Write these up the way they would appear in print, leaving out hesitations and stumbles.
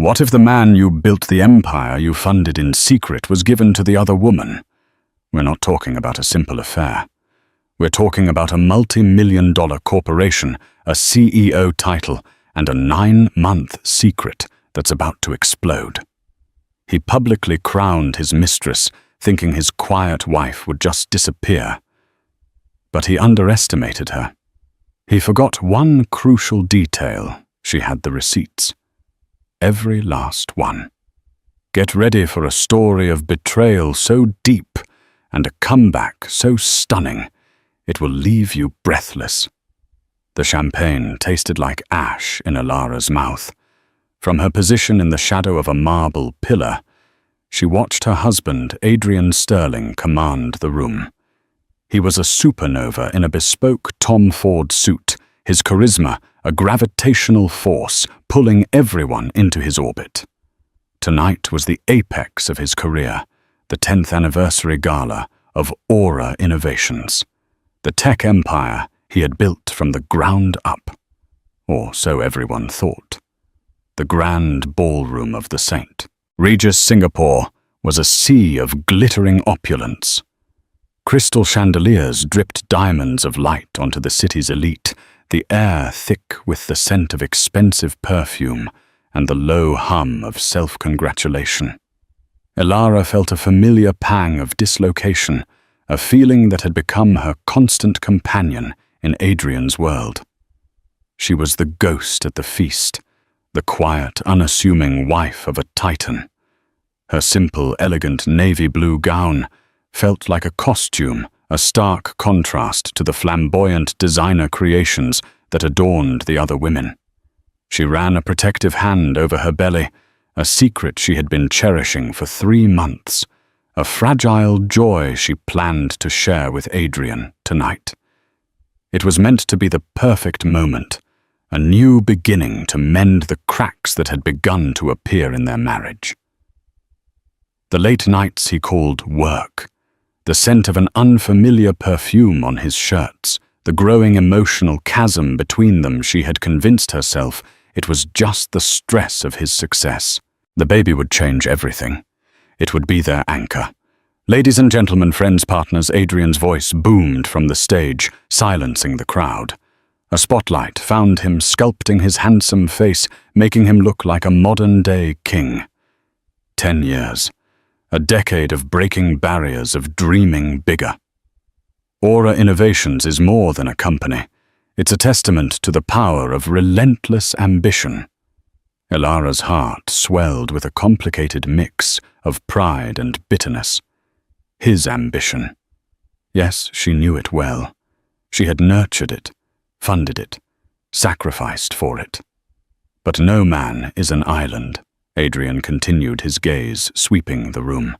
What if the man you built the empire you funded in secret was given to the other woman? We're not talking about a simple affair. We're talking about a multi-million-dollar corporation, a CEO title, and a 9-month secret that's about to explode. He publicly crowned his mistress, thinking his quiet wife would just disappear. But he underestimated her. He forgot one crucial detail. She had the receipts. Every last one. Get ready for a story of betrayal so deep and a comeback so stunning, it will leave you breathless. The champagne tasted like ash in Ilara's mouth. From her position in the shadow of a marble pillar, she watched her husband, Adrian Sterling, command the room. He was a supernova in a bespoke Tom Ford suit, his charisma a gravitational force pulling everyone into his orbit. Tonight was the apex of his career, the 10th anniversary gala of Aura Innovations, the tech empire he had built from the ground up. Or so everyone thought. The grand ballroom of the Saint. Regis Singapore was a sea of glittering opulence. Crystal chandeliers dripped diamonds of light onto the city's elite, the air thick with the scent of expensive perfume and the low hum of self-congratulation. Ilara felt a familiar pang of dislocation, a feeling that had become her constant companion in Adrian's world. She was the ghost at the feast, the quiet, unassuming wife of a titan. Her simple, elegant navy blue gown felt like a costume, a stark contrast to the flamboyant designer creations that adorned the other women. She ran a protective hand over her belly, a secret she had been cherishing for 3 months, a fragile joy she planned to share with Adrian tonight. It was meant to be the perfect moment, a new beginning to mend the cracks that had begun to appear in their marriage. The late nights he called work, the scent of an unfamiliar perfume on his shirts, the growing emotional chasm between them. She had convinced herself it was just the stress of his success. The baby would change everything. It would be their anchor. Ladies and gentlemen, friends, partners, Adrian's voice boomed from the stage, silencing the crowd. A spotlight found him sculpting his handsome face, making him look like a modern-day king. 10 years. A decade of breaking barriers, of dreaming bigger. Aura Innovations is more than a company. It's a testament to the power of relentless ambition. Ilara's heart swelled with a complicated mix of pride and bitterness. His ambition. Yes, she knew it well. She had nurtured it, funded it, sacrificed for it. But no man is an island. Adrian continued, his gaze sweeping the room.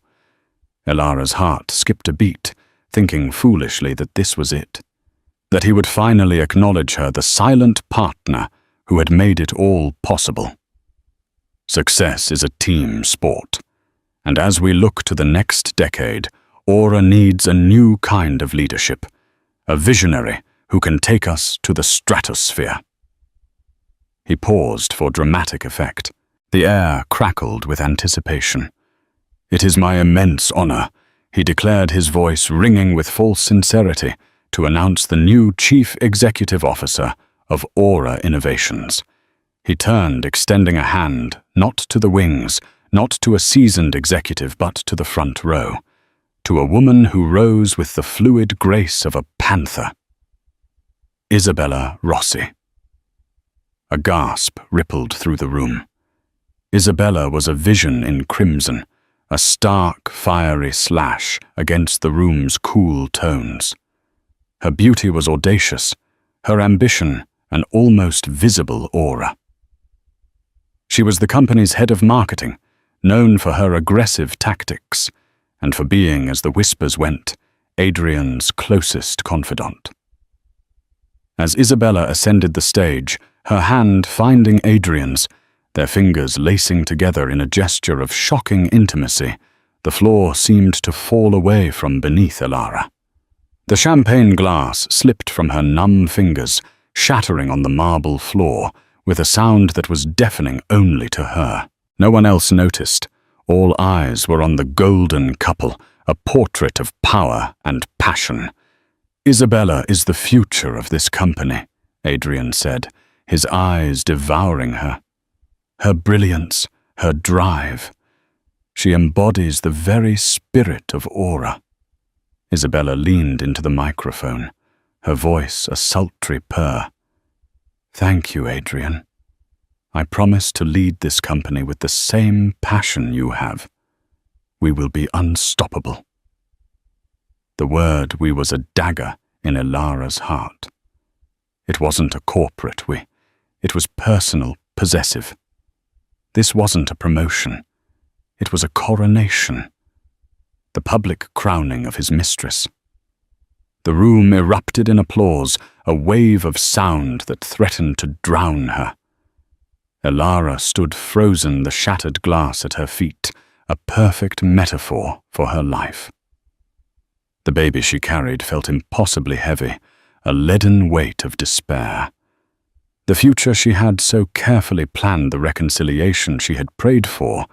Ilara's heart skipped a beat, thinking foolishly that this was it. That he would finally acknowledge her, the silent partner who had made it all possible. Success is a team sport, and as we look to the next decade, Aura needs a new kind of leadership, a visionary who can take us to the stratosphere. He paused for dramatic effect. The air crackled with anticipation. "It is my immense honor," he declared, his voice ringing with false sincerity, "to announce the new Chief Executive Officer of Aura Innovations." He turned, extending a hand, not to the wings, not to a seasoned executive, but to the front row, to a woman who rose with the fluid grace of a panther. Isabella Rossi. A gasp rippled through the room. Isabella was a vision in crimson, a stark, fiery slash against the room's cool tones. Her beauty was audacious, her ambition an almost visible aura. She was the company's head of marketing, known for her aggressive tactics, and for being, as the whispers went, Adrian's closest confidant. As Isabella ascended the stage, her hand finding Adrian's, their fingers lacing together in a gesture of shocking intimacy, the floor seemed to fall away from beneath Ilara. The champagne glass slipped from her numb fingers, shattering on the marble floor with a sound that was deafening only to her. No one else noticed. All eyes were on the golden couple, a portrait of power and passion. "Isabella is the future of this company," Adrian said, his eyes devouring her. "Her brilliance, her drive. She embodies the very spirit of Aura." Isabella leaned into the microphone, her voice a sultry purr. "Thank you, Adrian. I promise to lead this company with the same passion you have. We will be unstoppable." The word "we" was a dagger in Ilara's heart. It wasn't a corporate "we." It was personal, possessive. This wasn't a promotion. It was a coronation. The public crowning of his mistress. The room erupted in applause, a wave of sound that threatened to drown her. Ilara stood frozen, the shattered glass at her feet, a perfect metaphor for her life. The baby she carried felt impossibly heavy, a leaden weight of despair. The future she had so carefully planned, the reconciliation she had prayed for,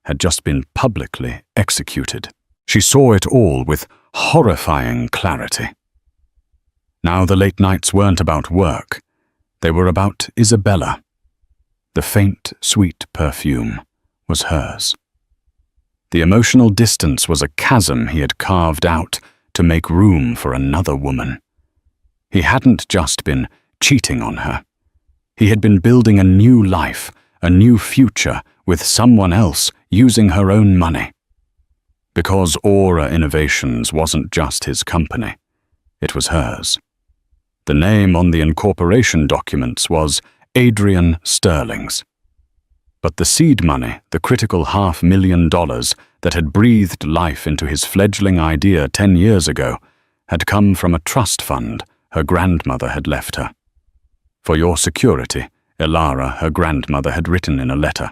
had just been publicly executed. She saw it all with horrifying clarity. Now the late nights weren't about work. They were about Isabella. The faint, sweet perfume was hers. The emotional distance was a chasm he had carved out to make room for another woman. He hadn't just been cheating on her. He had been building a new life, a new future with someone else using her own money. Because Aura Innovations wasn't just his company, it was hers. The name on the incorporation documents was Adrian Sterling's. But the seed money, the critical $500,000 that had breathed life into his fledgling idea 10 years ago, had come from a trust fund her grandmother had left her. "For your security," Ilara, her grandmother, had written in a letter.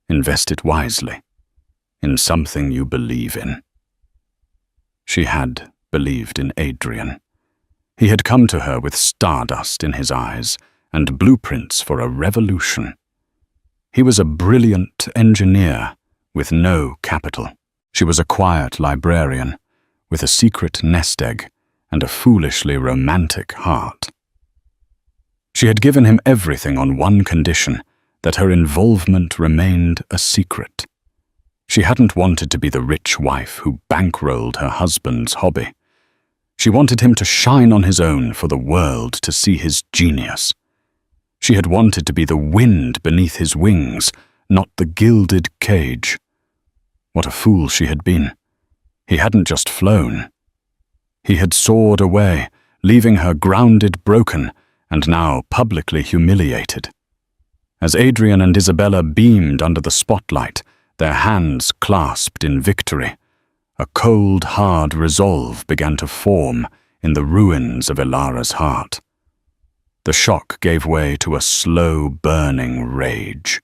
"Invest it wisely, in something you believe in." She had believed in Adrian. He had come to her with stardust in his eyes and blueprints for a revolution. He was a brilliant engineer with no capital. She was a quiet librarian with a secret nest egg and a foolishly romantic heart. She had given him everything on one condition, that her involvement remained a secret. She hadn't wanted to be the rich wife who bankrolled her husband's hobby. She wanted him to shine on his own for the world to see his genius. She had wanted to be the wind beneath his wings, not the gilded cage. What a fool she had been. He hadn't just flown. He had soared away, leaving her grounded, broken, and now publicly humiliated. As Adrian and Isabella beamed under the spotlight, their hands clasped in victory, a cold, hard resolve began to form in the ruins of Ilara's heart. The shock gave way to a slow, burning rage.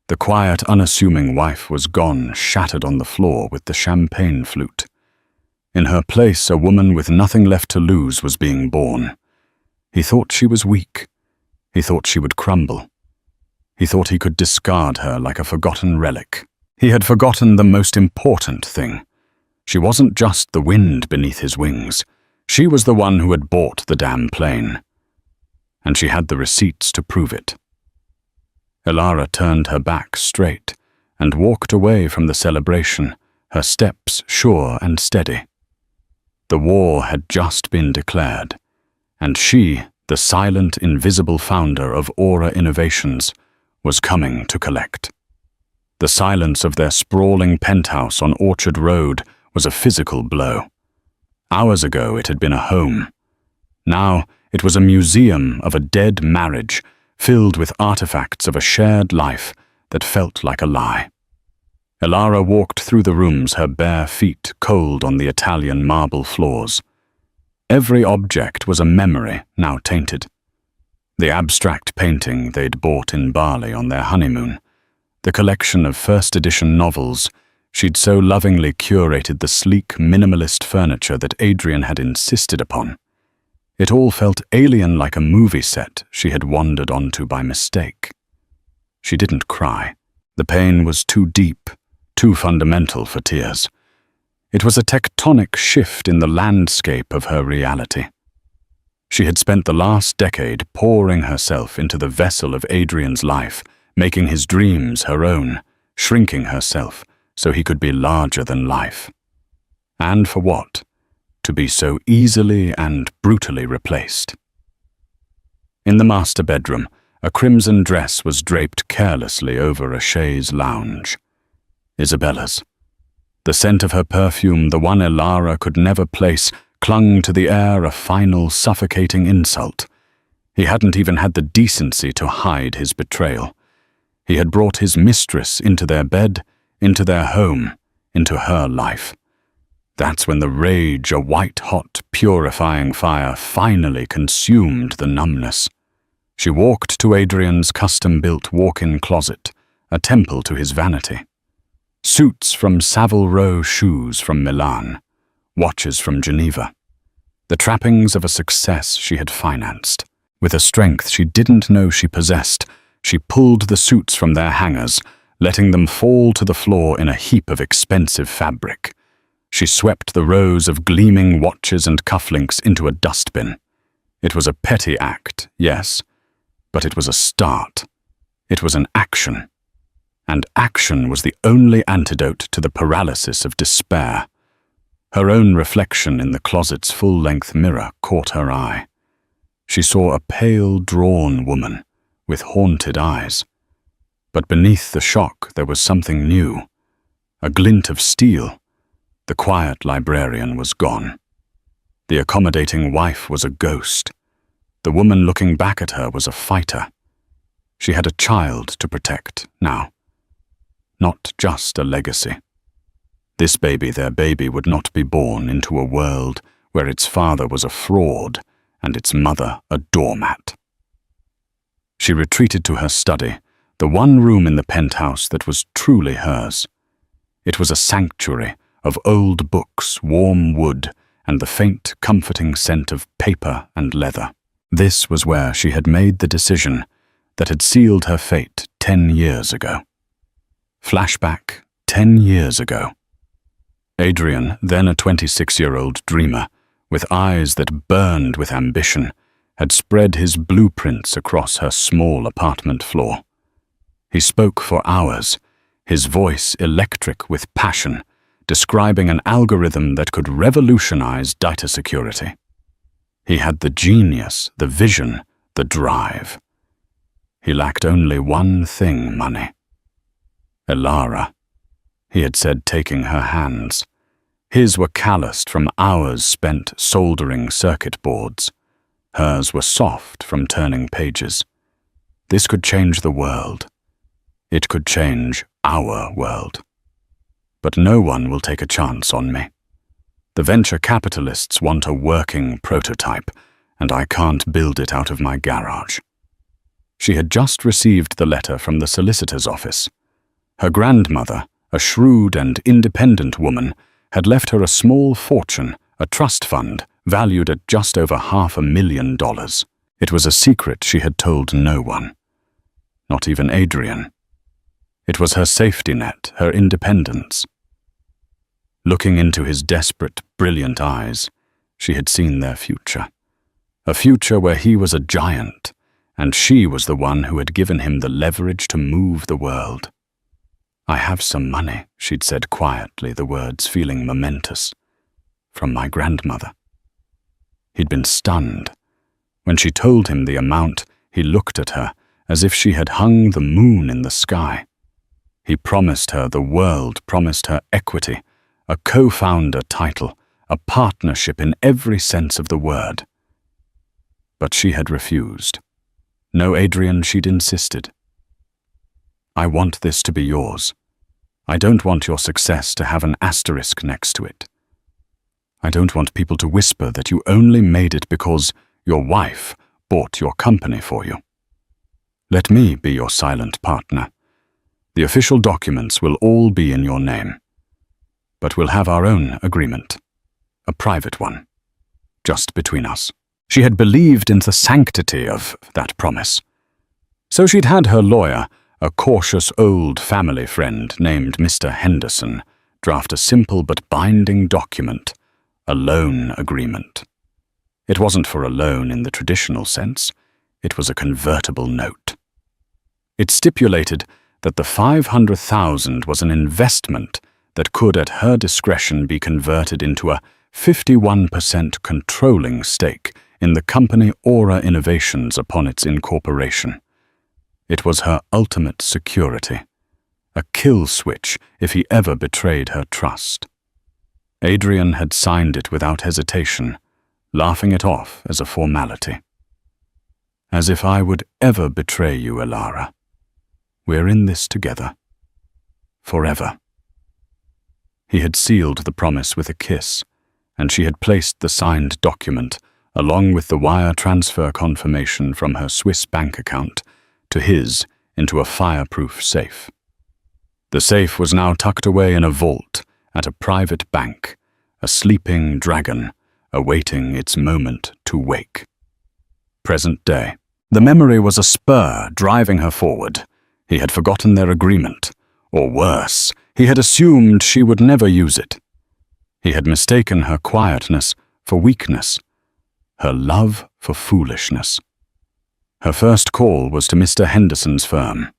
The quiet, unassuming wife was gone, shattered on the floor with the champagne flute. In her place, a woman with nothing left to lose was being born. He thought she was weak. He thought she would crumble. He thought he could discard her like a forgotten relic. He had forgotten the most important thing. She wasn't just the wind beneath his wings. She was the one who had bought the damn plane. And she had the receipts to prove it. Ilara turned her back straight and walked away from the celebration, her steps sure and steady. The war had just been declared, and she, the silent, invisible founder of Aura Innovations, was coming to collect. The silence of their sprawling penthouse on Orchard Road was a physical blow. Hours ago it had been a home. Now it was a museum of a dead marriage, filled with artifacts of a shared life that felt like a lie. Ilara walked through the rooms, her bare feet cold on the Italian marble floors. Every object was a memory now tainted. The abstract painting they'd bought in Bali on their honeymoon, the collection of first-edition novels she'd so lovingly curated, the sleek, minimalist furniture that Adrian had insisted upon. It all felt alien, like a movie set she had wandered onto by mistake. She didn't cry. The pain was too deep, too fundamental for tears. It was a tectonic shift in the landscape of her reality. She had spent the last decade pouring herself into the vessel of Adrian's life, making his dreams her own, shrinking herself so he could be larger than life. And for what? To be so easily and brutally replaced. In the master bedroom, a crimson dress was draped carelessly over a chaise lounge. Isabella's. The scent of her perfume, the one Elara could never place, clung to the air, a final suffocating insult. He hadn't even had the decency to hide his betrayal. He had brought his mistress into their bed, into their home, into her life. That's when the rage, a white-hot, purifying fire, finally consumed the numbness. She walked to Adrian's custom-built walk-in closet, a temple to his vanity. Suits from Savile Row, shoes from Milan, watches from Geneva. The trappings of a success she had financed. With a strength she didn't know she possessed, she pulled the suits from their hangers, letting them fall to the floor in a heap of expensive fabric. She swept the rows of gleaming watches and cufflinks into a dustbin. It was a petty act, yes, but it was a start. It was an action. And action was the only antidote to the paralysis of despair. Her own reflection in the closet's full-length mirror caught her eye. She saw a pale, drawn woman with haunted eyes. But beneath the shock there was something new. A glint of steel. The quiet librarian was gone. The accommodating wife was a ghost. The woman looking back at her was a fighter. She had a child to protect now. Not just a legacy. This baby, their baby, would not be born into a world where its father was a fraud and its mother a doormat. She retreated to her study, the one room in the penthouse that was truly hers. It was a sanctuary of old books, warm wood, and the faint, comforting scent of paper and leather. This was where she had made the decision that had sealed her fate 10 years ago. Flashback 10 years ago. Adrian, then a 26-year-old dreamer, with eyes that burned with ambition, had spread his blueprints across her small apartment floor. He spoke for hours, his voice electric with passion, describing an algorithm that could revolutionize data security. He had the genius, the vision, the drive. He lacked only one thing: money. Elara, he had said, taking her hands. His were calloused from hours spent soldering circuit boards. Hers were soft from turning pages. This could change the world. It could change our world. But no one will take a chance on me. The venture capitalists want a working prototype, and I can't build it out of my garage. She had just received the letter from the solicitor's office. Her grandmother, a shrewd and independent woman, had left her a small fortune, a trust fund valued at just over $500,000. It was a secret she had told no one, not even Adrian. It was her safety net, her independence. Looking into his desperate, brilliant eyes, she had seen their future. A future where he was a giant, and she was the one who had given him the leverage to move the world. "I have some money," she'd said quietly, the words feeling momentous. "From my grandmother." He'd been stunned. When she told him the amount, he looked at her as if she had hung the moon in the sky. He promised her the world, promised her equity, a co-founder title, a partnership in every sense of the word. But she had refused. No, Adrian, she'd insisted. "I want this to be yours. I don't want your success to have an asterisk next to it. I don't want people to whisper that you only made it because your wife bought your company for you. Let me be your silent partner. The official documents will all be in your name. But we'll have our own agreement, a private one, just between us." She had believed in the sanctity of that promise. So she'd had her lawyer, a cautious old family friend named Mr. Henderson draft a simple but binding document, a loan agreement. It wasn't for a loan in the traditional sense. It was a convertible note. It stipulated that the $500,000 was an investment that could at her discretion be converted into a 51% controlling stake in the company Aura Innovations upon its incorporation. It was her ultimate security, a kill switch if he ever betrayed her trust. Adrian had signed it without hesitation, laughing it off as a formality. As if I would ever betray you, Elara. We're in this together. Forever. He had sealed the promise with a kiss, and she had placed the signed document, along with the wire transfer confirmation from her Swiss bank account, to his into a fireproof safe. The safe was now tucked away in a vault at a private bank, a sleeping dragon, awaiting its moment to wake. Present day. The memory was a spur driving her forward. He had forgotten their agreement, or worse, he had assumed she would never use it. He had mistaken her quietness for weakness, her love for foolishness. Her first call was to Mr. Henderson's firm.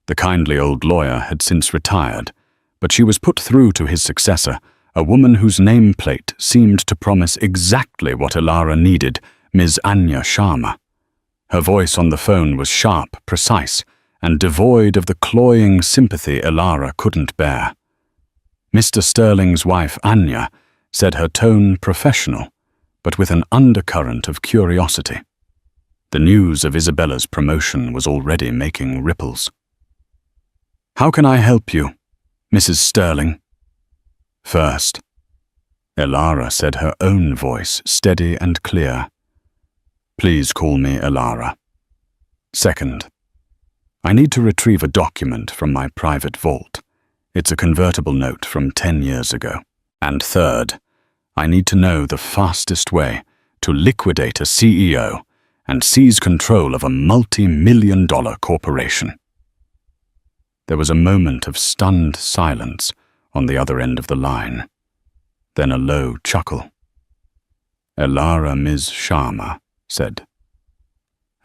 The kindly old lawyer had since retired, but she was put through to his successor, a woman whose nameplate seemed to promise exactly what Elara needed, Ms. Anya Sharma. Her voice on the phone was sharp, precise, and devoid of the cloying sympathy Elara couldn't bear. Mr. Sterling's wife, Anya, said her tone professional, but with an undercurrent of curiosity. The news of Isabella's promotion was already making ripples. "How can I help you, Mrs. Sterling?" First, Elara said, her own voice steady and clear. "Please call me Elara." Second, I need to retrieve a document from my private vault. It's a convertible note from 10 years ago. And third, I need to know the fastest way to liquidate a CEO and seize control of a multi-million-dollar corporation. There was a moment of stunned silence on the other end of the line, then a low chuckle. "Elara Ms. Sharma," said,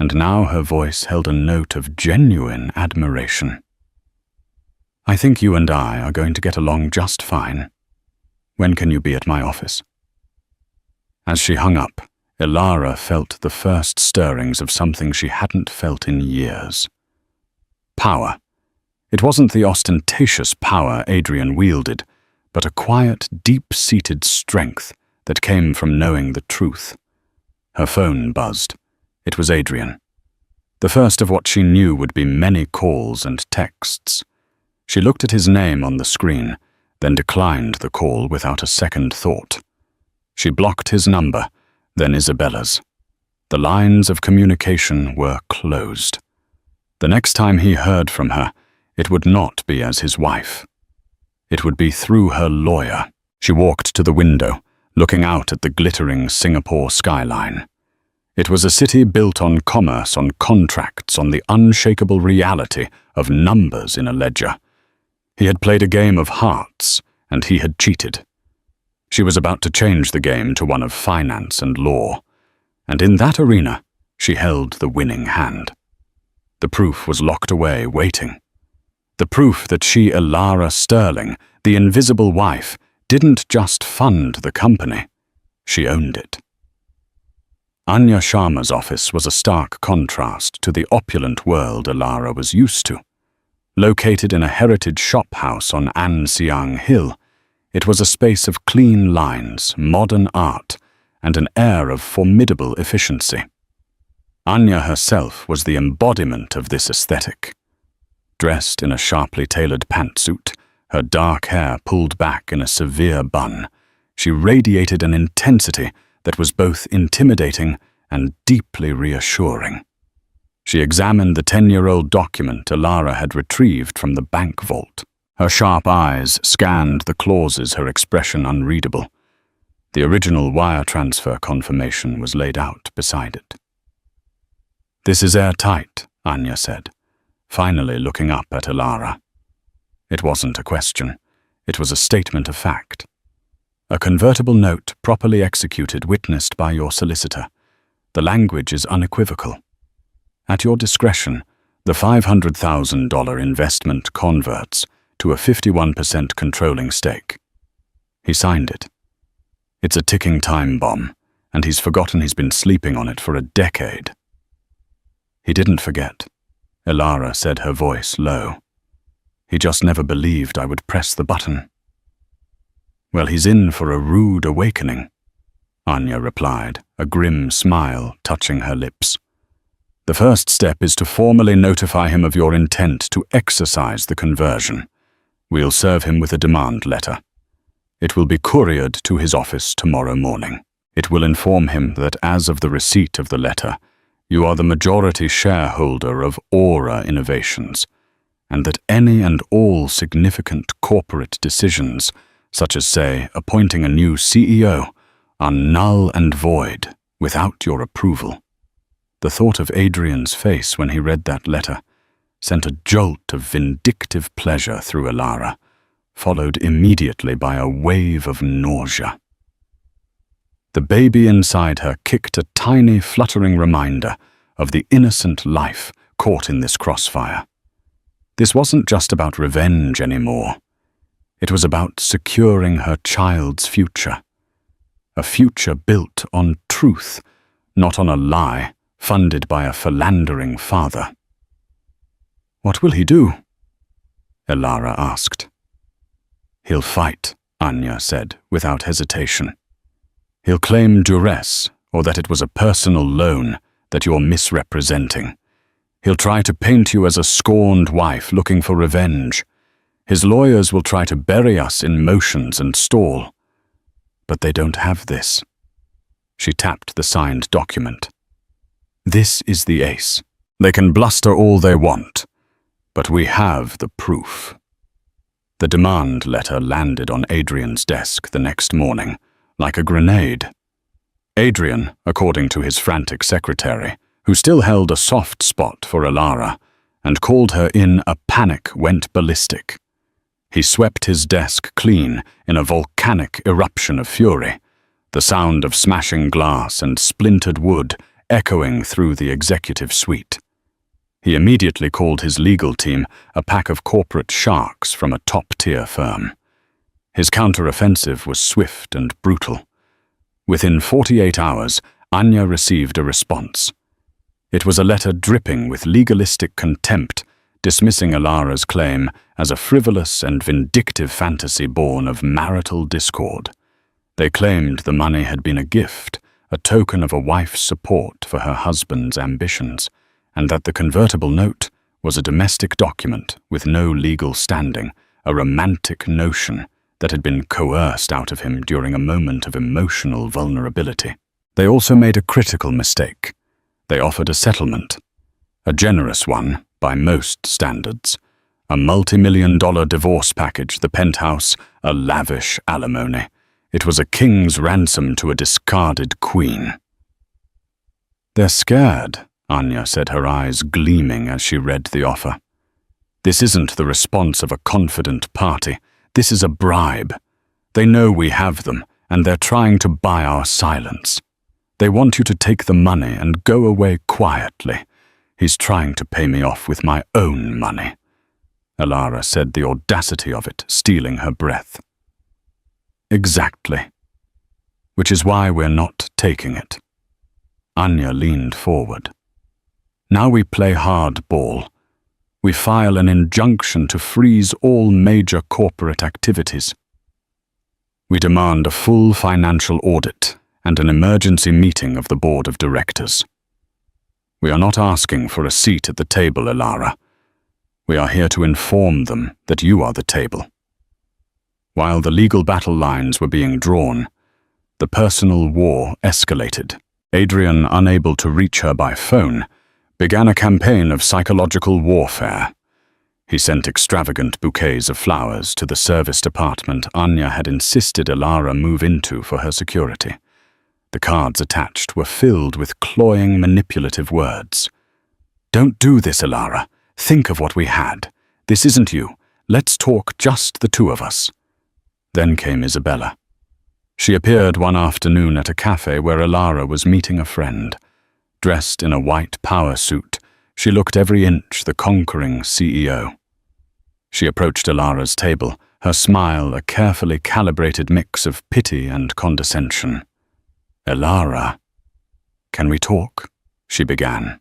and now her voice held a note of genuine admiration. "I think you and I are going to get along just fine. When can you be at my office?" As she hung up, Elara felt the first stirrings of something she hadn't felt in years. Power. It wasn't the ostentatious power Adrian wielded, but a quiet, deep-seated strength that came from knowing the truth. Her phone buzzed. It was Adrian. The first of what she knew would be many calls and texts. She looked at his name on the screen, then declined the call without a second thought. She blocked his number, then Isabella's. The lines of communication were closed. The next time he heard from her, it would not be as his wife. It would be through her lawyer. She walked to the window, looking out at the glittering Singapore skyline. It was a city built on commerce, on contracts, on the unshakable reality of numbers in a ledger. He had played a game of hearts, and he had cheated. She was about to change the game to one of finance and law, and in that arena, she held the winning hand. The proof was locked away, waiting. The proof that she, Elara Sterling, the invisible wife, didn't just fund the company. She owned it. Anya Sharma's office was a stark contrast to the opulent world Elara was used to. Located in a heritage shop house on An Siang Hill, it was a space of clean lines, modern art, and an air of formidable efficiency. Anya herself was the embodiment of this aesthetic. Dressed in a sharply tailored pantsuit, her dark hair pulled back in a severe bun, she radiated an intensity that was both intimidating and deeply reassuring. She examined the 10-year-old document Elara had retrieved from the bank vault. Her sharp eyes scanned the clauses, her expression unreadable. The original wire transfer confirmation was laid out beside it. "This is airtight," Anya said, finally looking up at Elara. It wasn't a question. It was a statement of fact. A convertible note properly executed witnessed by your solicitor. The language is unequivocal. At your discretion, the $500,000 investment converts to a 51% controlling stake. He signed it. It's a ticking time bomb, and he's forgotten he's been sleeping on it for a decade. He didn't forget. Elara said, her voice low. He just never believed I would press the button. Well, he's in for a rude awakening, Anya replied, a grim smile touching her lips. The first step is to formally notify him of your intent to exercise the conversion. We'll serve him with a demand letter. It will be couriered to his office tomorrow morning. It will inform him that as of the receipt of the letter, you are the majority shareholder of Aura Innovations, and that any and all significant corporate decisions, such as, say, appointing a new CEO, are null and void without your approval. The thought of Adrian's face when he read that letter sent a jolt of vindictive pleasure through Elara, followed immediately by a wave of nausea. The baby inside her kicked a tiny, fluttering reminder of the innocent life caught in this crossfire. This wasn't just about revenge anymore. It was about securing her child's future. A future built on truth, not on a lie funded by a philandering father. What will he do? Elara asked. He'll fight, Anya said, without hesitation. He'll claim duress, or that it was a personal loan that you're misrepresenting. He'll try to paint you as a scorned wife looking for revenge. His lawyers will try to bury us in motions and stall. But they don't have this. She tapped the signed document. This is the ace. They can bluster all they want, but we have the proof. The demand letter landed on Adrian's desk the next morning, like a grenade. Adrian, according to his frantic secretary, who still held a soft spot for Elara, and called her in a panic, went ballistic. He swept his desk clean in a volcanic eruption of fury, the sound of smashing glass and splintered wood echoing through the executive suite. He immediately called his legal team a pack of corporate sharks from a top-tier firm. His counter-offensive was swift and brutal. Within 48 hours, Anya received a response. It was a letter dripping with legalistic contempt, dismissing Elara's claim as a frivolous and vindictive fantasy born of marital discord. They claimed the money had been a gift, a token of a wife's support for her husband's ambitions, and that the convertible note was a domestic document with no legal standing, a romantic notion that had been coerced out of him during a moment of emotional vulnerability. They also made a critical mistake. They offered a settlement, a generous one by most standards, a multi-million-dollar divorce package, the penthouse, a lavish alimony. It was a king's ransom to a discarded queen. They're scared, Anya said, her eyes gleaming as she read the offer. This isn't the response of a confident party. This is a bribe. They know we have them, and they're trying to buy our silence. They want you to take the money and go away quietly. He's trying to pay me off with my own money. Elara said, the audacity of it stealing her breath. Exactly. Which is why we're not taking it. Anya leaned forward. Now we play hardball. We file an injunction to freeze all major corporate activities. We demand a full financial audit and an emergency meeting of the board of directors. We are not asking for a seat at the table, Elara. We are here to inform them that you are the table. While the legal battle lines were being drawn, the personal war escalated. Adrian, unable to reach her by phone, began a campaign of psychological warfare. He sent extravagant bouquets of flowers to the service department Anya had insisted Elara move into for her security. The cards attached were filled with cloying, manipulative words. Don't do this, Elara. Think of what we had. This isn't you. Let's talk just the two of us." Then came Isabella. She appeared one afternoon at a cafe where Elara was meeting a friend. Dressed in a white power suit, she looked every inch the conquering CEO. She approached Elara's table, her smile a carefully calibrated mix of pity and condescension. "Elara, can we talk?" she began,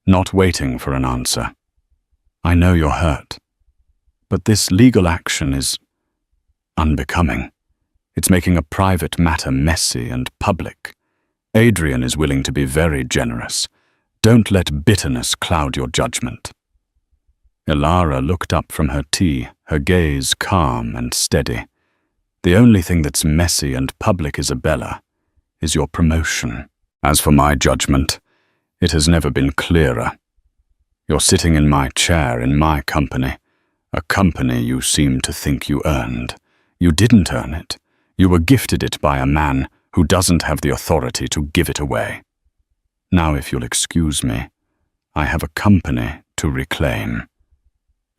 not waiting for an answer. "I know you're hurt, but this legal action is unbecoming. It's making a private matter messy and public. Adrian is willing to be very generous. Don't let bitterness cloud your judgment." Elara looked up from her tea, her gaze calm and steady. "The only thing that's messy and public, Isabella, is your promotion. As for my judgment, it has never been clearer. You're sitting in my chair in my company, a company you seem to think you earned. You didn't earn it. You were gifted it by a man who doesn't have the authority to give it away. Now, if you'll excuse me, I have a company to reclaim."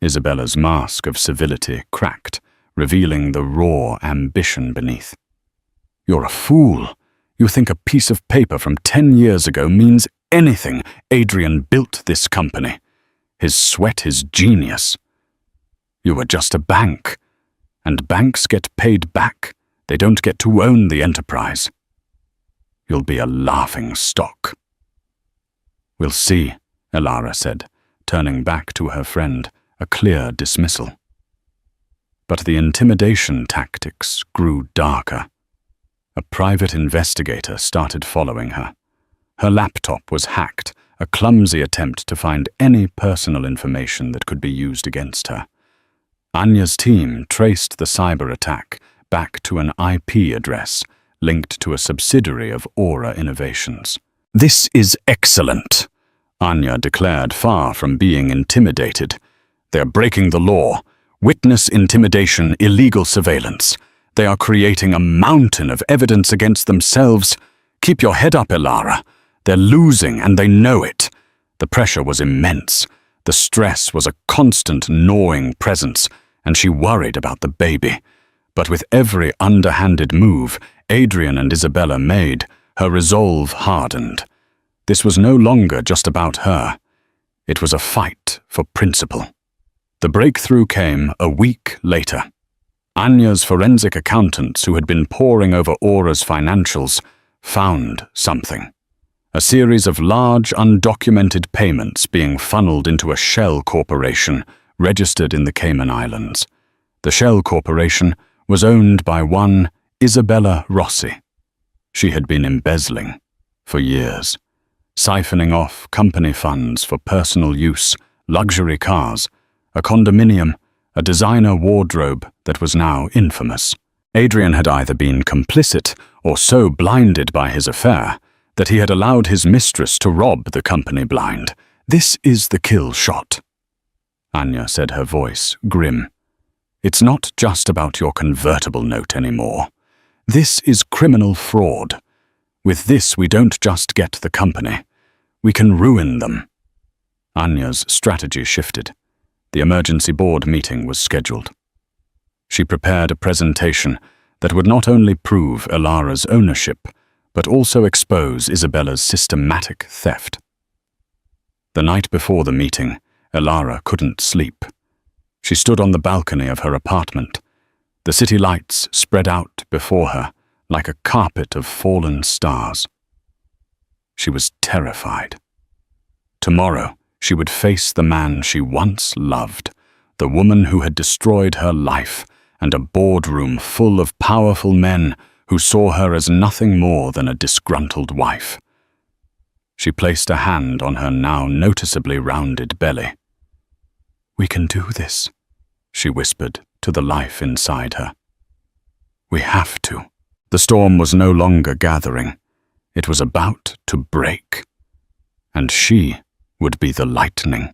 Isabella's mask of civility cracked, revealing the raw ambition beneath. "You're a fool. You think a piece of paper from 10 years ago means anything. Adrian built this company. His sweat, his genius. You were just a bank, and banks get paid back. They don't get to own the enterprise. You'll be a laughing stock." "We'll see," Elara said, turning back to her friend, a clear dismissal. But the intimidation tactics grew darker. A private investigator started following her. Her laptop was hacked, a clumsy attempt to find any personal information that could be used against her. Anya's team traced the cyber attack back to an IP address linked to a subsidiary of Aura Innovations. "This is excellent," Anya declared, far from being intimidated. "They're breaking the law. Witness intimidation, illegal surveillance. They are creating a mountain of evidence against themselves. Keep your head up, Elara. They're losing, and they know it." The pressure was immense. The stress was a constant gnawing presence, and she worried about the baby. But with every underhanded move Adrian and Isabella made, her resolve hardened. This was no longer just about her. It was a fight for principle. The breakthrough came a week later. Anya's forensic accountants, who had been poring over Aura's financials, found something. A series of large, undocumented payments being funneled into a shell corporation registered in the Cayman Islands. The shell corporation was owned by one Isabella Rossi. She had been embezzling for years, siphoning off company funds for personal use, luxury cars, a condominium, a designer wardrobe that was now infamous. Adrian had either been complicit or so blinded by his affair that he had allowed his mistress to rob the company blind. "This is the kill shot," Anya said, her voice grim. "It's not just about your convertible note anymore. This is criminal fraud. With this, we don't just get the company. We can ruin them." Anya's strategy shifted. The emergency board meeting was scheduled. She prepared a presentation that would not only prove Elara's ownership, but also expose Isabella's systematic theft. The night before the meeting, Elara couldn't sleep. She stood on the balcony of her apartment. The city lights spread out before her like a carpet of fallen stars. She was terrified. Tomorrow, she would face the man she once loved, the woman who had destroyed her life, and a boardroom full of powerful men who saw her as nothing more than a disgruntled wife. She placed a hand on her now noticeably rounded belly. "We can do this," she whispered to the life inside her. "We have to." The storm was no longer gathering. It was about to break. And she would be the lightning.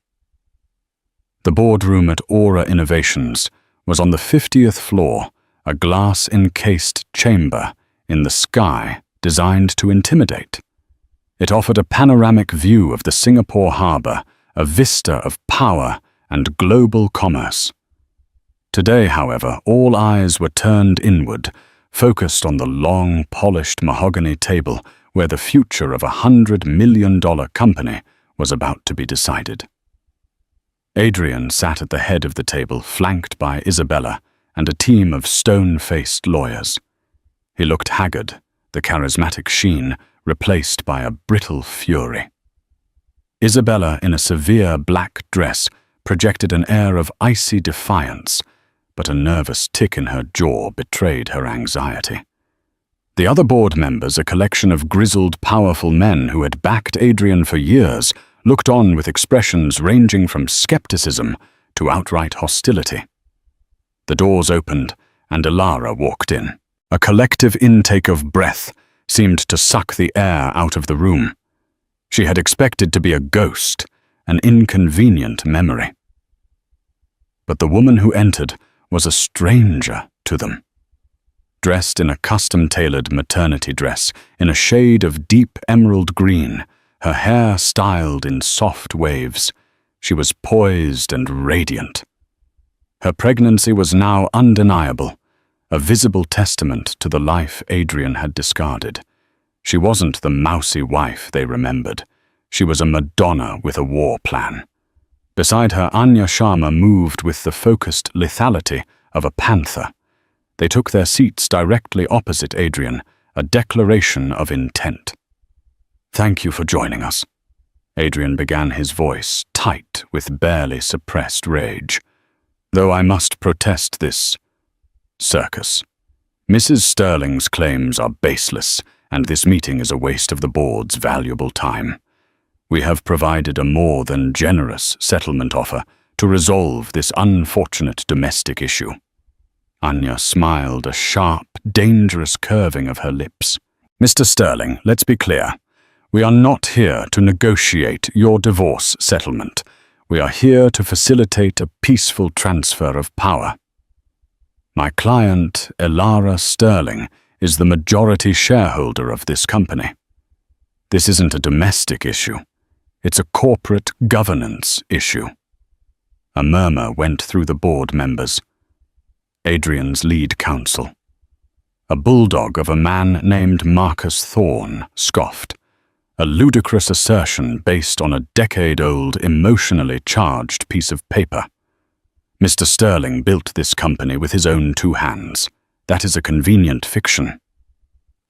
The boardroom at Aura Innovations was on the 50th floor, a glass-encased chamber in the sky designed to intimidate. It offered a panoramic view of the Singapore harbor, a vista of power and global commerce. Today, however, all eyes were turned inward, focused on the long, polished mahogany table where the future of $100 million company was about to be decided. Adrian sat at the head of the table, flanked by Isabella and a team of stone-faced lawyers. He looked haggard, the charismatic sheen replaced by a brittle fury. Isabella, in a severe black dress, projected an air of icy defiance, but a nervous tick in her jaw betrayed her anxiety. The other board members, a collection of grizzled, powerful men who had backed Adrian for years, looked on with expressions ranging from skepticism to outright hostility. The doors opened, and Elara walked in. A collective intake of breath seemed to suck the air out of the room. She had expected to be a ghost, an inconvenient memory. But the woman who entered was a stranger to them. Dressed in a custom-tailored maternity dress in a shade of deep emerald green, her hair styled in soft waves, she was poised and radiant. Her pregnancy was now undeniable, a visible testament to the life Adrian had discarded. She wasn't the mousy wife they remembered. She was a Madonna with a war plan. Beside her, Anya Sharma moved with the focused lethality of a panther. They took their seats directly opposite Adrian, a declaration of intent. "Thank you for joining us." Adrian began, his voice tight with barely suppressed rage. "Though I must protest this circus. Mrs. Sterling's claims are baseless, and this meeting is a waste of the board's valuable time. We have provided a more than generous settlement offer to resolve this unfortunate domestic issue." Anya smiled, a sharp, dangerous curving of her lips. "Mr. Sterling, let's be clear. We are not here to negotiate your divorce settlement. We are here to facilitate a peaceful transfer of power. My client, Elara Sterling, is the majority shareholder of this company. This isn't a domestic issue. It's a corporate governance issue." A murmur went through the board members. Adrian's lead counsel, a bulldog of a man named Marcus Thorne, scoffed, a ludicrous assertion based on a decade-old, emotionally charged piece of paper. "Mr. Sterling built this company with his own two hands. That is a convenient fiction."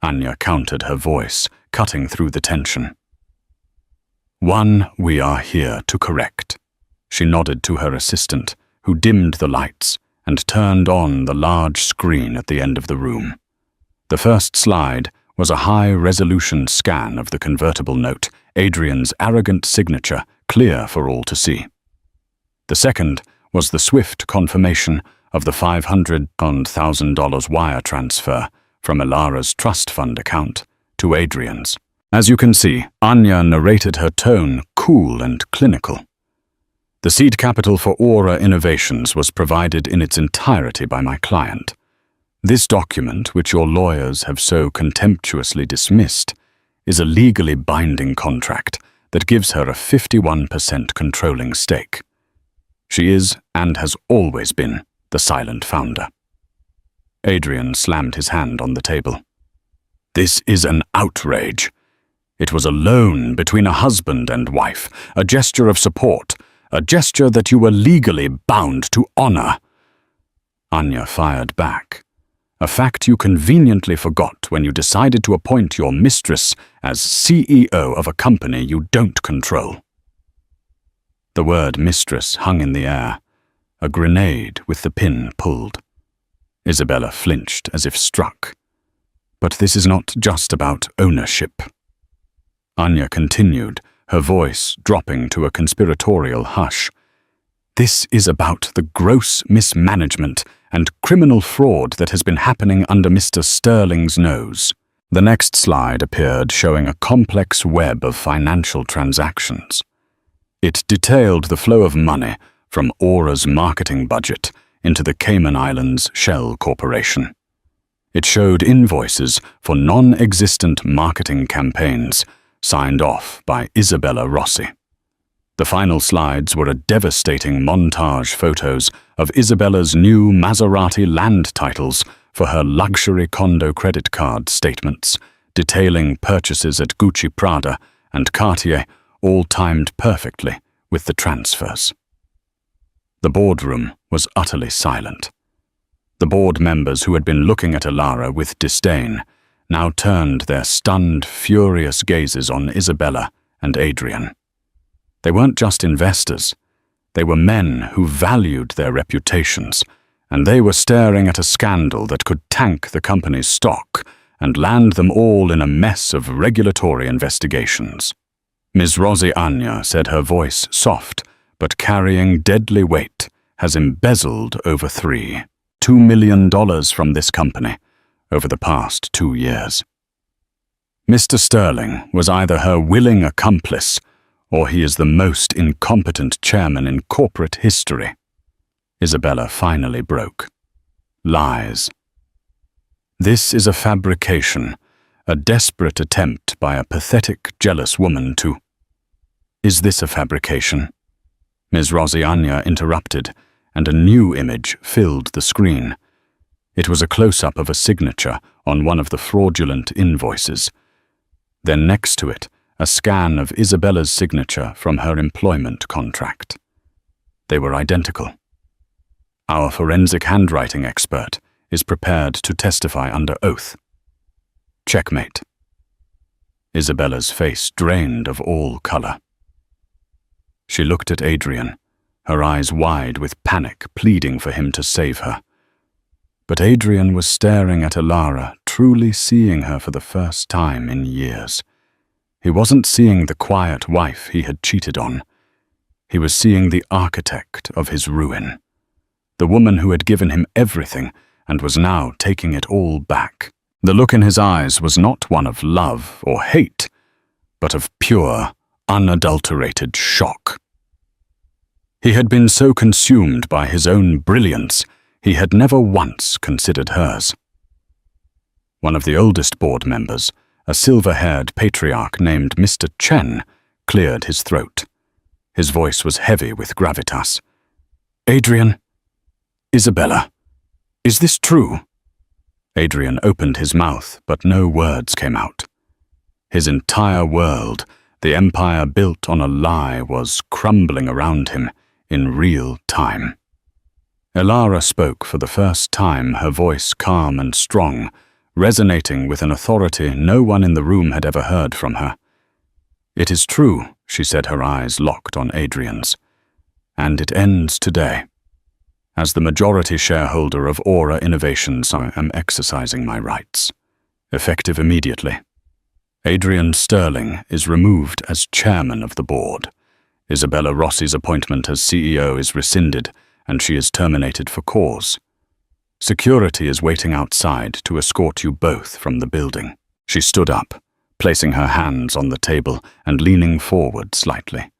Anya countered, her voice cutting through the tension. "One we are here to correct." She nodded to her assistant, who dimmed the lights and turned on the large screen at the end of the room. The first slide was a high-resolution scan of the convertible note, Adrian's arrogant signature, clear for all to see. The second was the swift confirmation of the $500,000 wire transfer from Elara's trust fund account to Adrian's. As you can see, Anya narrated her tone cool and clinical. The seed capital for Aura Innovations was provided in its entirety by my client. This document, which your lawyers have so contemptuously dismissed, is a legally binding contract that gives her a 51% controlling stake. She is, and has always been, the silent founder. Adrian slammed his hand on the table. "This is an outrage. It was a loan between a husband and wife, a gesture of support, a gesture that you were legally bound to honor." Anya fired back, a fact you conveniently forgot when you decided to appoint your mistress as CEO of a company you don't control. The word mistress hung in the air, a grenade with the pin pulled. Isabella flinched as if struck. "But this is not just about ownership." Anya continued, her voice dropping to a conspiratorial hush. "This is about the gross mismanagement and criminal fraud that has been happening under Mr. Sterling's nose." The next slide appeared, showing a complex web of financial transactions. It detailed the flow of money from Aura's marketing budget into the Cayman Islands Shell Corporation. It showed invoices for non-existent marketing campaigns signed off by Isabella Rossi. The final slides were a devastating montage photos of Isabella's new Maserati land titles for her luxury condo credit card statements, detailing purchases at Gucci Prada and Cartier, all timed perfectly with the transfers. The boardroom was utterly silent. The board members who had been looking at Elara with disdain now turned their stunned, furious gazes on Isabella and Adrian. They weren't just investors. They were men who valued their reputations, and they were staring at a scandal that could tank the company's stock and land them all in a mess of regulatory investigations. Ms. Rosie Anya said, her voice soft but carrying deadly weight, has embezzled over $2 million from this company over the past 2 years. Mr. Sterling was either her willing accomplice or he is the most incompetent chairman in corporate history. Isabella finally broke. Lies. This is a fabrication, a desperate attempt by a pathetic, jealous woman to— Is this a fabrication? Ms. Rosie Anya interrupted, and a new image filled the screen. It was a close-up of a signature on one of the fraudulent invoices. Then next to it, a scan of Isabella's signature from her employment contract. They were identical. Our forensic handwriting expert is prepared to testify under oath. Checkmate. Isabella's face drained of all color. She looked at Adrian, her eyes wide with panic, pleading for him to save her. But Adrian was staring at Elara, truly seeing her for the first time in years. He wasn't seeing the quiet wife he had cheated on. He was seeing the architect of his ruin, the woman who had given him everything and was now taking it all back. The look in his eyes was not one of love or hate, but of pure, unadulterated shock. He had been so consumed by his own brilliance, he had never once considered hers. One of the oldest board members, a silver-haired patriarch named Mr. Chen, cleared his throat. His voice was heavy with gravitas. Adrian, Isabella, is this true? Adrian opened his mouth, but no words came out. His entire world, the empire built on a lie, was crumbling around him in real time. Elara spoke for the first time, her voice calm and strong, resonating with an authority no one in the room had ever heard from her. It is true, she said, her eyes locked on Adrian's. And it ends today. As the majority shareholder of Aura Innovations, I am exercising my rights, effective immediately. Adrian Sterling is removed as chairman of the board. Isabella Rossi's appointment as CEO is rescinded, and she is terminated for cause. Security is waiting outside to escort you both from the building. She stood up, placing her hands on the table and leaning forward slightly.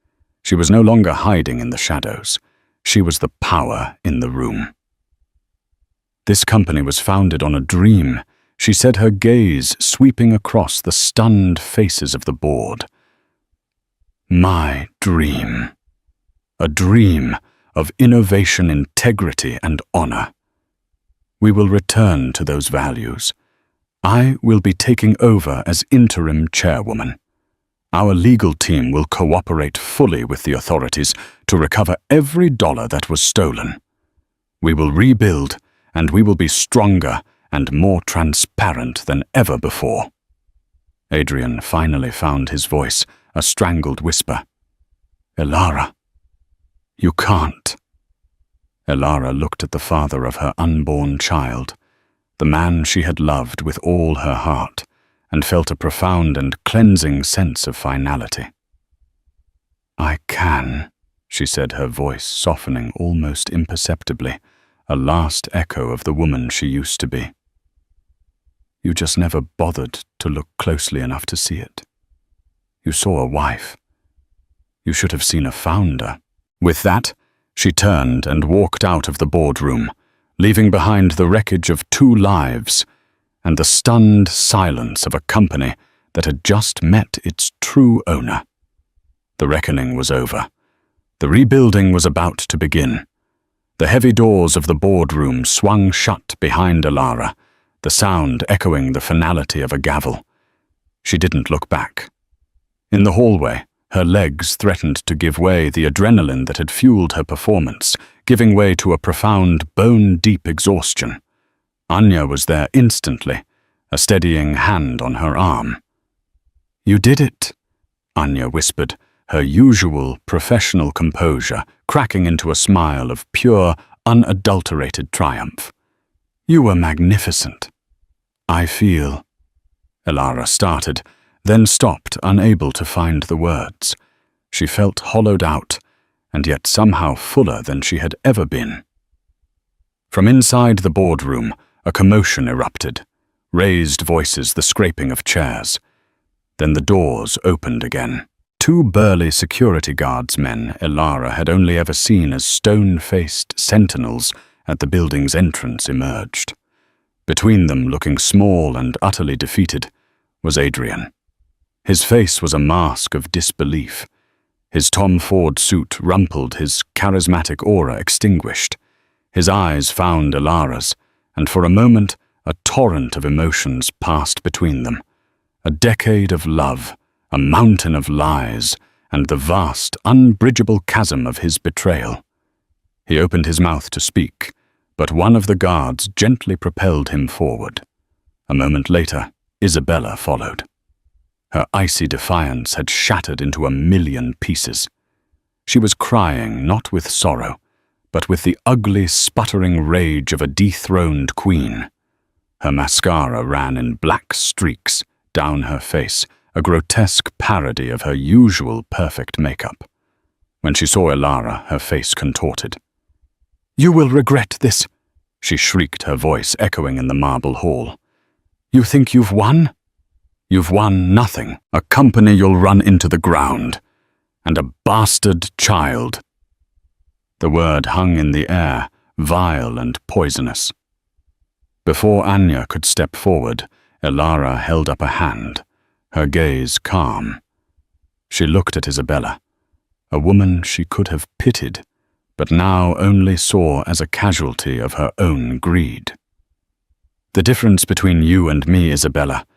She was no longer hiding in the shadows. She was the power in the room. This company was founded on a dream, she said, her gaze sweeping across the stunned faces of the board. My dream. A dream of innovation, integrity, and honor. We will return to those values. I will be taking over as interim chairwoman. Our legal team will cooperate fully with the authorities to recover every dollar that was stolen. We will rebuild, and we will be stronger and more transparent than ever before. Adrian finally found his voice, a strangled whisper. Elara, you can't. Elara looked at the father of her unborn child, the man she had loved with all her heart, and felt a profound and cleansing sense of finality. I can, she said, her voice softening almost imperceptibly, a last echo of the woman she used to be. You just never bothered to look closely enough to see it. You saw a wife. You should have seen a founder. With that, she turned and walked out of the boardroom, leaving behind the wreckage of 2 lives and the stunned silence of a company that had just met its true owner. The reckoning was over, The rebuilding was about to begin. The heavy doors of the boardroom swung shut behind Alara, the sound echoing the finality of a gavel. She didn't look back. In the hallway, her legs threatened to give way, the adrenaline that had fueled her performance, giving way to a profound, bone-deep exhaustion. Anya was there instantly, a steadying hand on her arm. "You did it," Anya whispered, her usual professional composure cracking into a smile of pure, unadulterated triumph. "You were magnificent." "I feel," Alara started, then stopped, unable to find the words. She felt hollowed out, and yet somehow fuller than she had ever been. From inside the boardroom, a commotion erupted, raised voices, the scraping of chairs. Then the doors opened again. Two burly security guardsmen Alara had only ever seen as stone-faced sentinels at the building's entrance emerged. Between them, looking small and utterly defeated, was Adrian. His face was a mask of disbelief. His Tom Ford suit rumpled, his charismatic aura extinguished. His eyes found Alara's, and for a moment a torrent of emotions passed between them. A decade of love, a mountain of lies, and the vast, unbridgeable chasm of his betrayal. He opened his mouth to speak, but one of the guards gently propelled him forward. A moment later, Isabella followed. Her icy defiance had shattered into a million pieces. She was crying not with sorrow, but with the ugly, sputtering rage of a dethroned queen. Her mascara ran in black streaks down her face, a grotesque parody of her usual perfect makeup. When she saw Alara, her face contorted. "You will regret this," she shrieked, her voice echoing in the marble hall. "You think you've won? You've won nothing, a company you'll run into the ground, and a bastard child." The word hung in the air, vile and poisonous. Before Anya could step forward, Alara held up a hand, her gaze calm. She looked at Isabella, a woman she could have pitied, but now only saw as a casualty of her own greed. "The difference between you and me, Isabella,"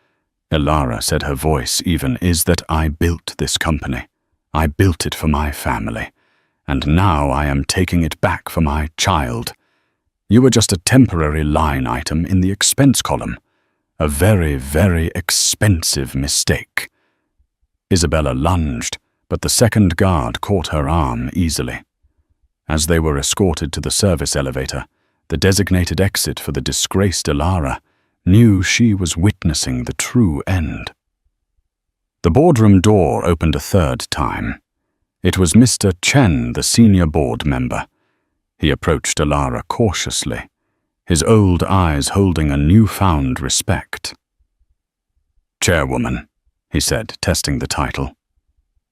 Alara said, her voice even, "is that I built this company. I built it for my family, and now I am taking it back for my child. You were just a temporary line item in the expense column. A very, very expensive mistake." Isabella lunged, but the second guard caught her arm easily. As they were escorted to the service elevator, the designated exit for the disgraced Alara, knew she was witnessing the true end. The boardroom door opened a third time. It was Mr. Chen, the senior board member. He approached Alara cautiously, his old eyes holding a newfound respect. "Chairwoman," he said, testing the title.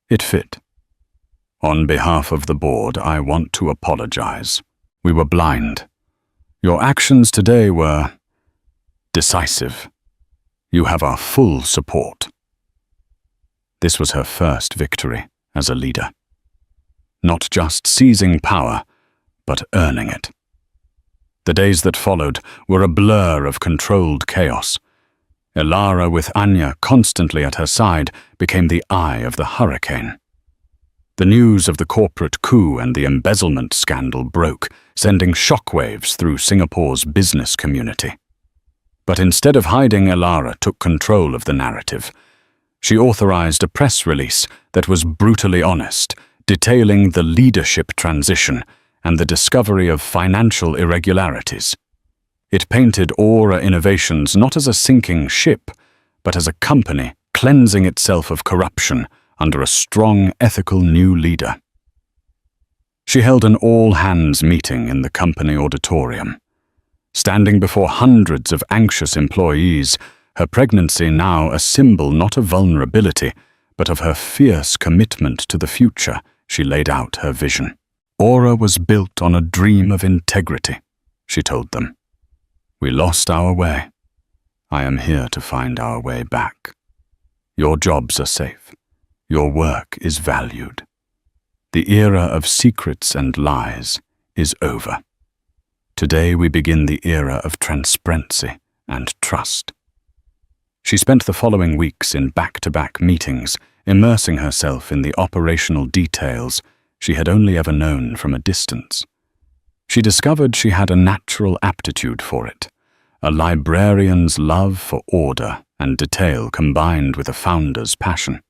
It fit. "On behalf of the board, I want to apologize. We were blind. Your actions today were decisive. You have our full support." This was her first victory as a leader. Not just seizing power, but earning it. The days that followed were a blur of controlled chaos. Alara, with Anya constantly at her side, became the eye of the hurricane. The news of the corporate coup and the embezzlement scandal broke, sending shockwaves through Singapore's business community. But instead of hiding, Alara took control of the narrative. She authorized a press release that was brutally honest, detailing the leadership transition and the discovery of financial irregularities. It painted Aura Innovations not as a sinking ship, but as a company cleansing itself of corruption under a strong, ethical new leader. She held an all-hands meeting in the company auditorium. Standing before hundreds of anxious employees, her pregnancy now a symbol not of vulnerability, but of her fierce commitment to the future, she laid out her vision. "Aura was built on a dream of integrity," she told them. "We lost our way. I am here to find our way back. Your jobs are safe. Your work is valued. The era of secrets and lies is over. Today we begin the era of transparency and trust. She spent the following weeks in back-to-back meetings, immersing herself in the operational details she had only ever known from a distance. She discovered she had a natural aptitude for it, a librarian's love for order and detail combined with a founder's passion.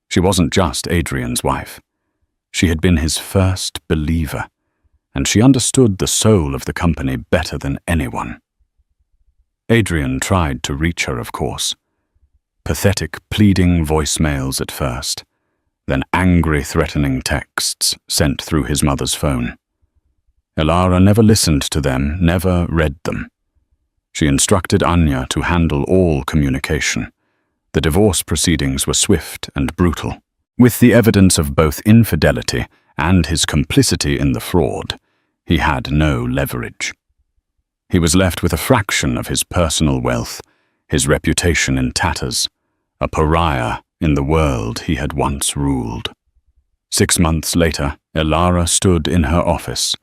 She wasn't just Adrian's wife. She had been his first believer, and she understood the soul of the company better than anyone. Adrian tried to reach her, of course. Pathetic, pleading voicemails at first, then angry, threatening texts sent through his mother's phone. Elara never listened to them, never read them. She instructed Anya to handle all communication. The divorce proceedings were swift and brutal. With the evidence of both infidelity and his complicity in the fraud, he had no leverage. He was left with a fraction of his personal wealth, his reputation in tatters, a pariah in the world he had once ruled. 6 months later, Elara stood in her office,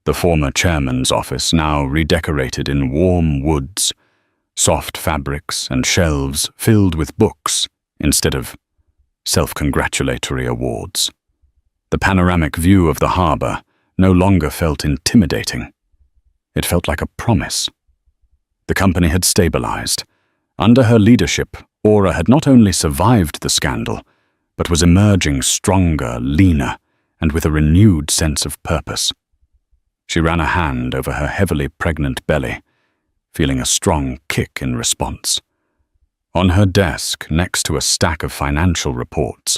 the former chairman's office now redecorated in warm woods, soft fabrics and shelves filled with books instead of self-congratulatory awards. The panoramic view of the harbor no longer felt intimidating. It felt like a promise. The company had stabilized. Under her leadership, Aura had not only survived the scandal, but was emerging stronger, leaner, and with a renewed sense of purpose. She ran a hand over her heavily pregnant belly, feeling a strong kick in response. On her desk, next to a stack of financial reports,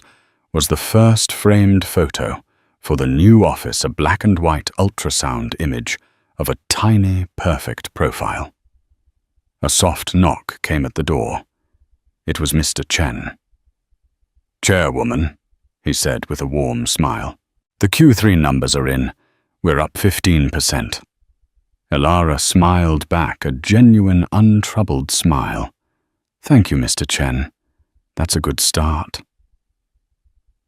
was the first framed photo for the new office, a black and white ultrasound image of a tiny, perfect profile. A soft knock came at the door. It was Mr. Chen. "Chairwoman," he said with a warm smile. "The Q3 numbers are in. We're up 15%. Elara smiled back, a genuine, untroubled smile. "Thank you, Mr. Chen. That's a good start."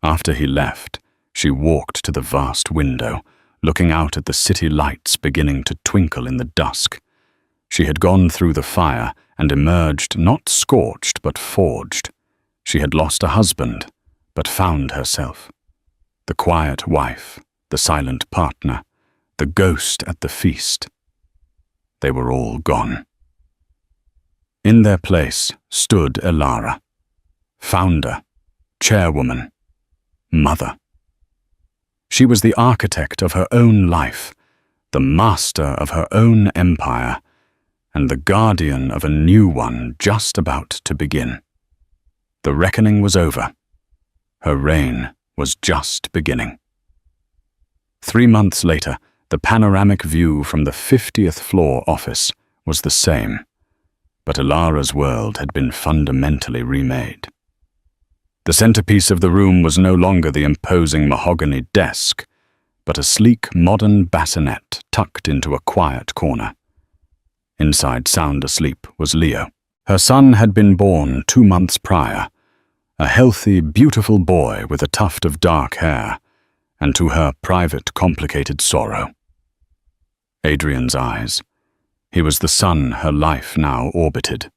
After he left, she walked to the vast window, looking out at the city lights beginning to twinkle in the dusk. She had gone through the fire and emerged not scorched but forged. She had lost a husband, but found herself. The quiet wife, the silent partner, the ghost at the feast. They were all gone. In their place stood Elara, founder, chairwoman, mother. She was the architect of her own life, the master of her own empire, and the guardian of a new one just about to begin. The reckoning was over. Her reign was just beginning. 3 months later, the panoramic view from the 50th floor office was the same, but Elara's world had been fundamentally remade. The centerpiece of the room was no longer the imposing mahogany desk, but a sleek, modern bassinet tucked into a quiet corner. Inside, sound asleep, was Leo. Her son had been born 2 months prior, a healthy, beautiful boy with a tuft of dark hair, and to her private, complicated sorrow. Adrian's eyes. He was the son her life now orbited.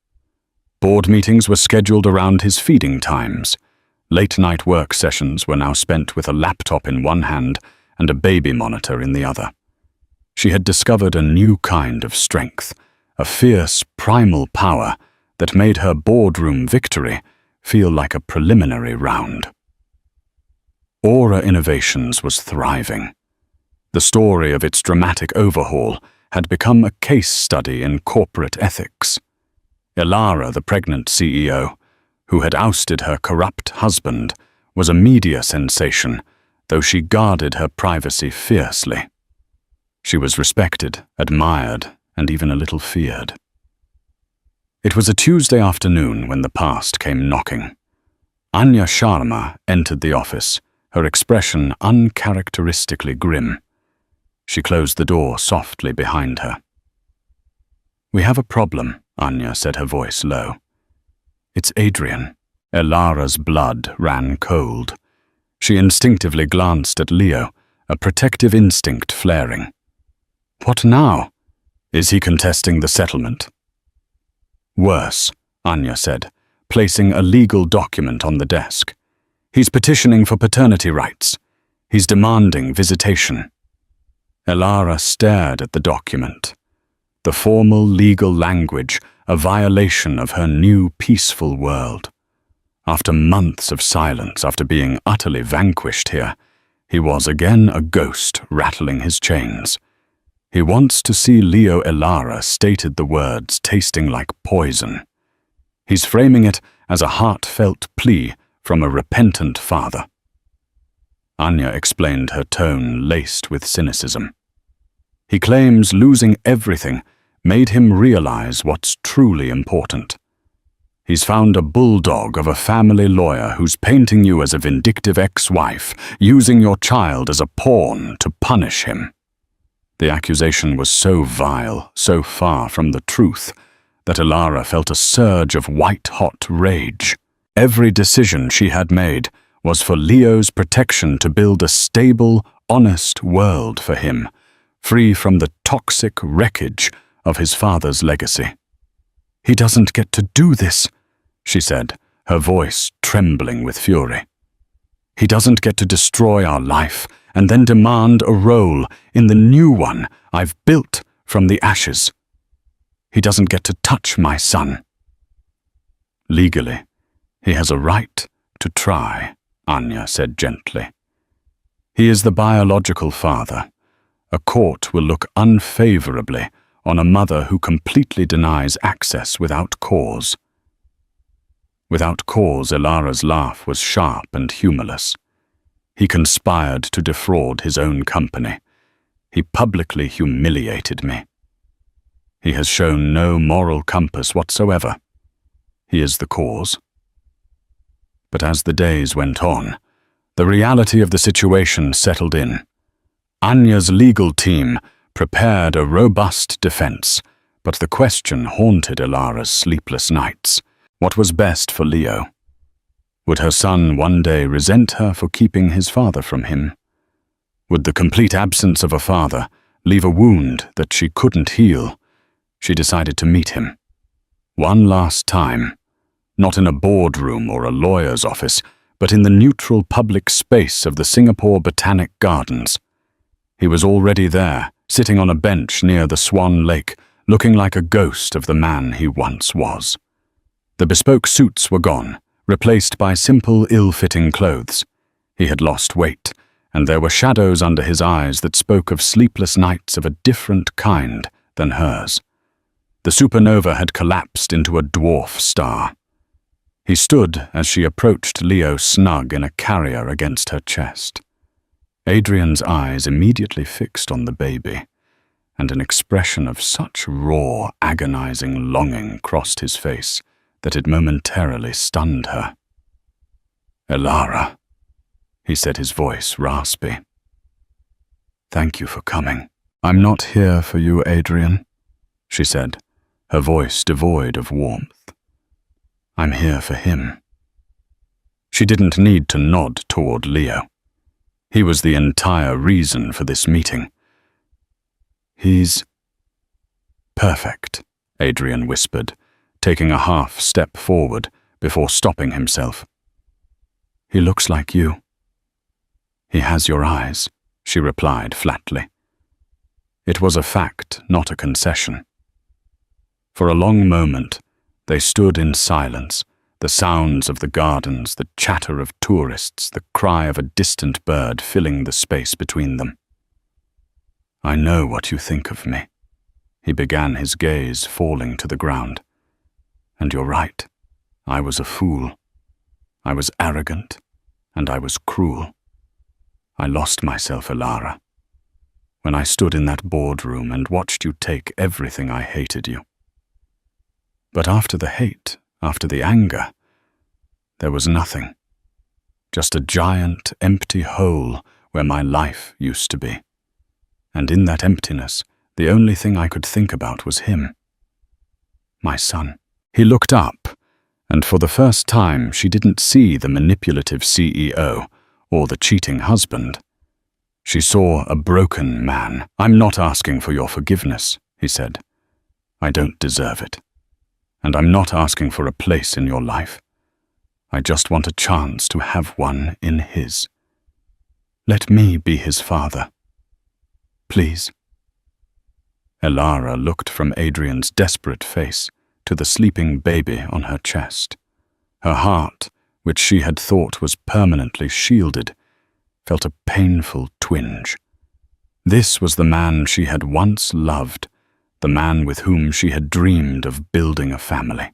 Board meetings were scheduled around his feeding times. Late-night work sessions were now spent with a laptop in one hand and a baby monitor in the other. She had discovered a new kind of strength, a fierce, primal power that made her boardroom victory feel like a preliminary round. Aura Innovations was thriving. The story of its dramatic overhaul had become a case study in corporate ethics. Elara, the pregnant CEO, who had ousted her corrupt husband, was a media sensation, though she guarded her privacy fiercely. She was respected, admired, and even a little feared. It was a Tuesday afternoon when the past came knocking. Anya Sharma entered the office, her expression uncharacteristically grim. She closed the door softly behind her. "We have a problem," Anya said, her voice low. "It's Adrian." Elara's blood ran cold. She instinctively glanced at Leo, a protective instinct flaring. What now? Is he contesting the settlement? Worse, Anya said, placing a legal document on the desk. He's petitioning for paternity rights. He's demanding visitation. Elara stared at the document. The formal legal language, a violation of her new peaceful world. After months of silence, after being utterly vanquished here, he was again a ghost rattling his chains. He wants to see Leo Elara stated the words tasting like poison. He's framing it as a heartfelt plea from a repentant father. Anya explained, her tone laced with cynicism. He claims losing everything made him realize what's truly important. He's found a bulldog of a family lawyer who's painting you as a vindictive ex-wife, using your child as a pawn to punish him. The accusation was so vile, so far from the truth, that Elara felt a surge of white-hot rage. Every decision she had made was for Leo's protection, to build a stable, honest world for him, free from the toxic wreckage of his father's legacy. "He doesn't get to do this," she said, her voice trembling with fury. "He doesn't get to destroy our life and then demand a role in the new one I've built from the ashes. He doesn't get to touch my son." "Legally, he has a right to try," Anya said gently. "He is the biological father. A court will look unfavorably on a mother who completely denies access without cause." Without cause, Elara's laugh was sharp and humorless. He conspired to defraud his own company. He publicly humiliated me. He has shown no moral compass whatsoever. He is the cause. But as the days went on, the reality of the situation settled in. Anya's legal team prepared a robust defense, but the question haunted Elara's sleepless nights. What was best for Leo? Would her son one day resent her for keeping his father from him? Would the complete absence of a father leave a wound that she couldn't heal? She decided to meet him. One last time, not in a boardroom or a lawyer's office, but in the neutral public space of the Singapore Botanic Gardens. He was already there, sitting on a bench near the Swan Lake, looking like a ghost of the man he once was. The bespoke suits were gone, replaced by simple, ill-fitting clothes. He had lost weight, and there were shadows under his eyes that spoke of sleepless nights of a different kind than hers. The supernova had collapsed into a dwarf star. He stood as she approached Leo, snug in a carrier against her chest. Adrian's eyes immediately fixed on the baby, and an expression of such raw, agonizing longing crossed his face that it momentarily stunned her. "Elara," he said, his voice raspy. "Thank you for coming." "I'm not here for you, Adrian," she said, her voice devoid of warmth. "I'm here for him." She didn't need to nod toward Leo. He was the entire reason for this meeting. "He's perfect," Adrian whispered, taking a half step forward before stopping himself. "He looks like you." "He has your eyes," she replied flatly. It was a fact, not a concession. For a long moment, they stood in silence, the sounds of the gardens, the chatter of tourists, the cry of a distant bird filling the space between them. "I know what you think of me," he began, his gaze falling to the ground. "And you're right. I was a fool. I was arrogant, and I was cruel. I lost myself, Elara, when I stood in that boardroom and watched you take everything I hated you. But after the hate, after the anger, there was nothing. Just a giant, empty hole where my life used to be. And in that emptiness, the only thing I could think about was him. My son." He looked up, and for the first time she didn't see the manipulative CEO or the cheating husband. She saw a broken man. "I'm not asking for your forgiveness," he said. "I don't deserve it. And I'm not asking for a place in your life. I just want a chance to have one in his. Let me be his father. Please." Elara looked from Adrian's desperate face to the sleeping baby on her chest. Her heart, which she had thought was permanently shielded, felt a painful twinge. This was the man she had once loved, the man with whom she had dreamed of building a family.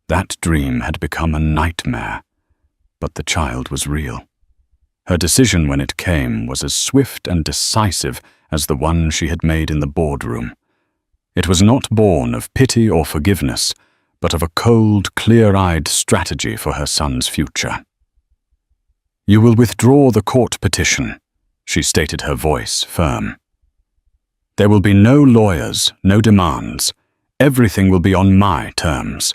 That dream had become a nightmare, but the child was real. Her decision when it came was as swift and decisive as the one she had made in the boardroom. It was not born of pity or forgiveness, but of a cold, clear-eyed strategy for her son's future. "You will withdraw the court petition," she stated, her voice firm. "There will be no lawyers, no demands. Everything will be on my terms.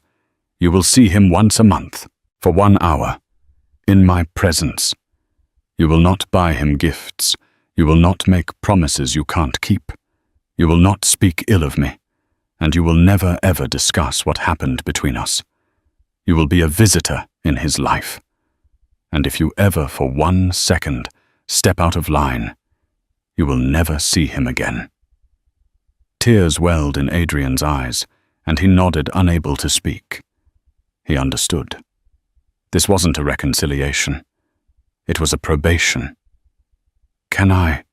You will see him once a month, for 1 hour, in my presence. You will not buy him gifts. You will not make promises you can't keep. You will not speak ill of me, and you will never ever discuss what happened between us. You will be a visitor in his life. And if you ever for 1 second step out of line, you will never see him again." Tears welled in Adrian's eyes, and he nodded, unable to speak. He understood. This wasn't a reconciliation. It was a probation. "Can I?"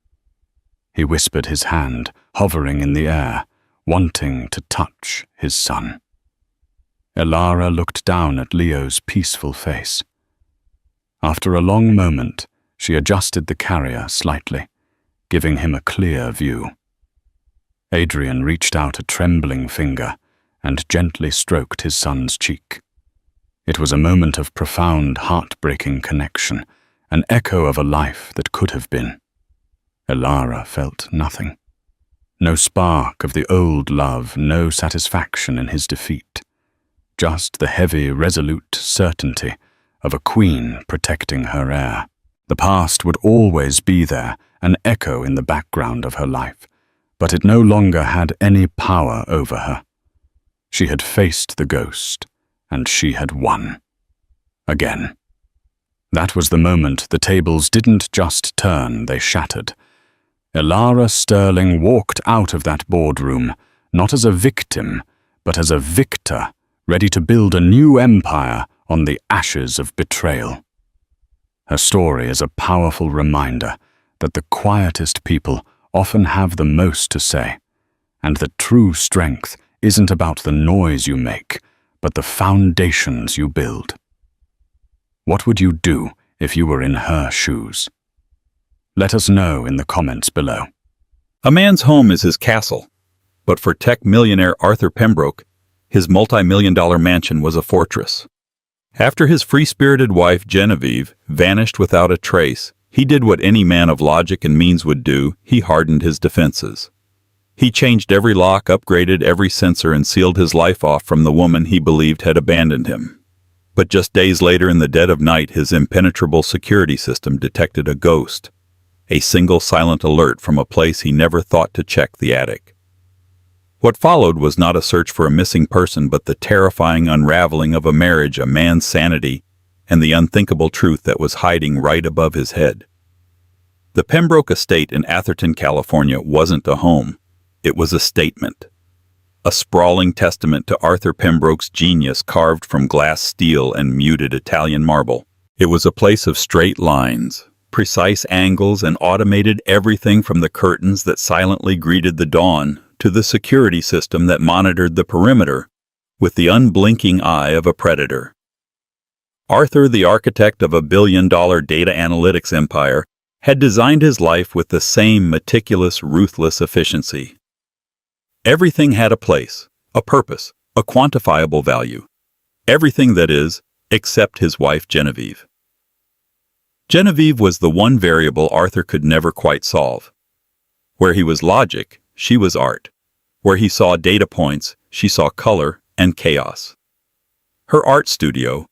He whispered, his hand hovering in the air, wanting to touch his son. Elara looked down at Leo's peaceful face. After a long moment, she adjusted the carrier slightly, giving him a clear view. Adrian reached out a trembling finger and gently stroked his son's cheek. It was a moment of profound, heartbreaking connection, an echo of a life that could have been. Elara felt nothing. No spark of the old love, no satisfaction in his defeat. Just the heavy, resolute certainty of a queen protecting her heir. The past would always be there, an echo in the background of her life, but it no longer had any power over her. She had faced the ghost, and she had won. Again. That was the moment the tables didn't just turn, they shattered. Elara Sterling walked out of that boardroom, not as a victim, but as a victor, ready to build a new empire on the ashes of betrayal. Her story is a powerful reminder that the quietest people often have the most to say, and that true strength isn't about the noise you make, but the foundations you build. What would you do if you were in her shoes? Let us know in the comments below. A man's home is his castle, but for tech millionaire Arthur Pembroke, his multi-million-dollar mansion was a fortress. After his free-spirited wife Genevieve vanished without a trace, he did what any man of logic and means would do. He hardened his defenses. He changed every lock, upgraded every sensor, and sealed his life off from the woman he believed had abandoned him. But just days later, in the dead of night, his impenetrable security system detected a ghost, a single silent alert from a place he never thought to check, the attic. What followed was not a search for a missing person, but the terrifying unraveling of a marriage, a man's sanity, and the unthinkable truth that was hiding right above his head. The Pembroke estate in Atherton, California wasn't a home. It was a statement. A sprawling testament to Arthur Pembroke's genius, carved from glass, steel, and muted Italian marble. It was a place of straight lines, precise angles, and automated everything from the curtains that silently greeted the dawn to the security system that monitored the perimeter with the unblinking eye of a predator. Arthur, the architect of a billion-dollar data analytics empire, had designed his life with the same meticulous, ruthless efficiency. Everything had a place, a purpose, a quantifiable value. Everything, that is, except his wife Genevieve. Genevieve was the one variable Arthur could never quite solve. Where he was logic, she was art. Where he saw data points, she saw color and chaos. Her art studio,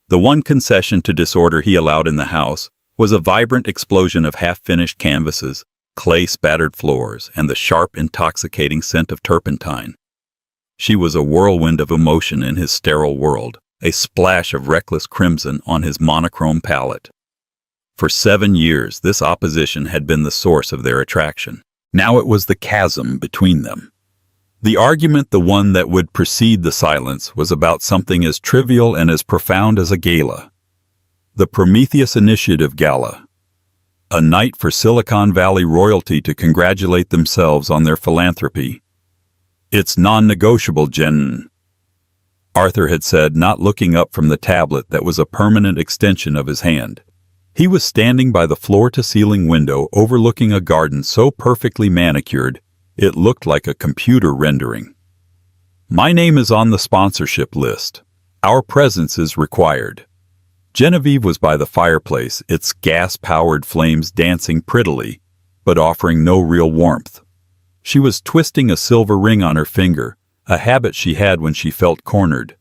the one concession to disorder he allowed in the house, was a vibrant explosion of half-finished canvases, clay-spattered floors, and the sharp, intoxicating scent of turpentine. She was a whirlwind of emotion in his sterile world, a splash of reckless crimson on his monochrome palette. For 7 years, this opposition had been the source of their attraction. Now it was the chasm between them. The argument, the one that would precede the silence, was about something as trivial and as profound as a gala. The Prometheus Initiative Gala. A night for Silicon Valley royalty to congratulate themselves on their philanthropy. "It's non-negotiable, Jen," Arthur had said, not looking up from the tablet that was a permanent extension of his hand. He was standing by the floor-to-ceiling window overlooking a garden so perfectly manicured, it looked like a computer rendering. "My name is on the sponsorship list. Our presence is required." Genevieve was by the fireplace, its gas-powered flames dancing prettily, but offering no real warmth. She was twisting a silver ring on her finger, a habit she had when she felt cornered.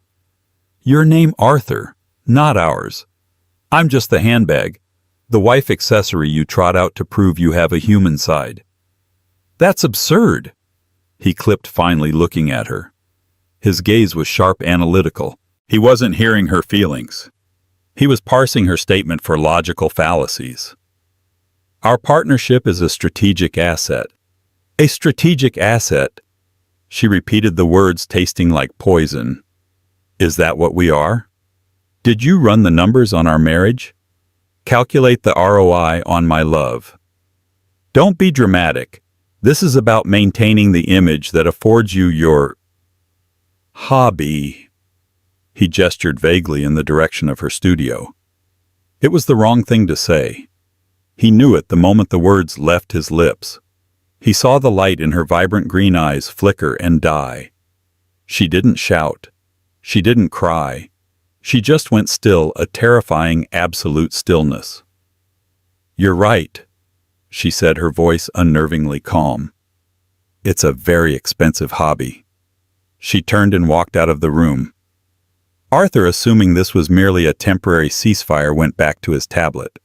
"Your name Arthur, not ours. I'm just the handbag, the wife accessory you trot out to prove you have a human side." "That's absurd," he clipped, finally looking at her. His gaze was sharp, analytical. He wasn't hearing her feelings. He was parsing her statement for logical fallacies. "Our partnership is a strategic asset." "A strategic asset?" She repeated the words, tasting like poison. "Is that what we are? Did you run the numbers on our marriage? Calculate the ROI on my love. Don't be dramatic. This is about maintaining the image that affords you your hobby." He gestured vaguely in the direction of her studio. It was the wrong thing to say. He knew it the moment the words left his lips. He saw the light in her vibrant green eyes flicker and die. She didn't shout. She didn't cry. She just went still, a terrifying, absolute stillness. "You're right," she said, her voice unnervingly calm. "It's a very expensive hobby." She turned and walked out of the room. Arthur, assuming this was merely a temporary ceasefire, went back to his tablet.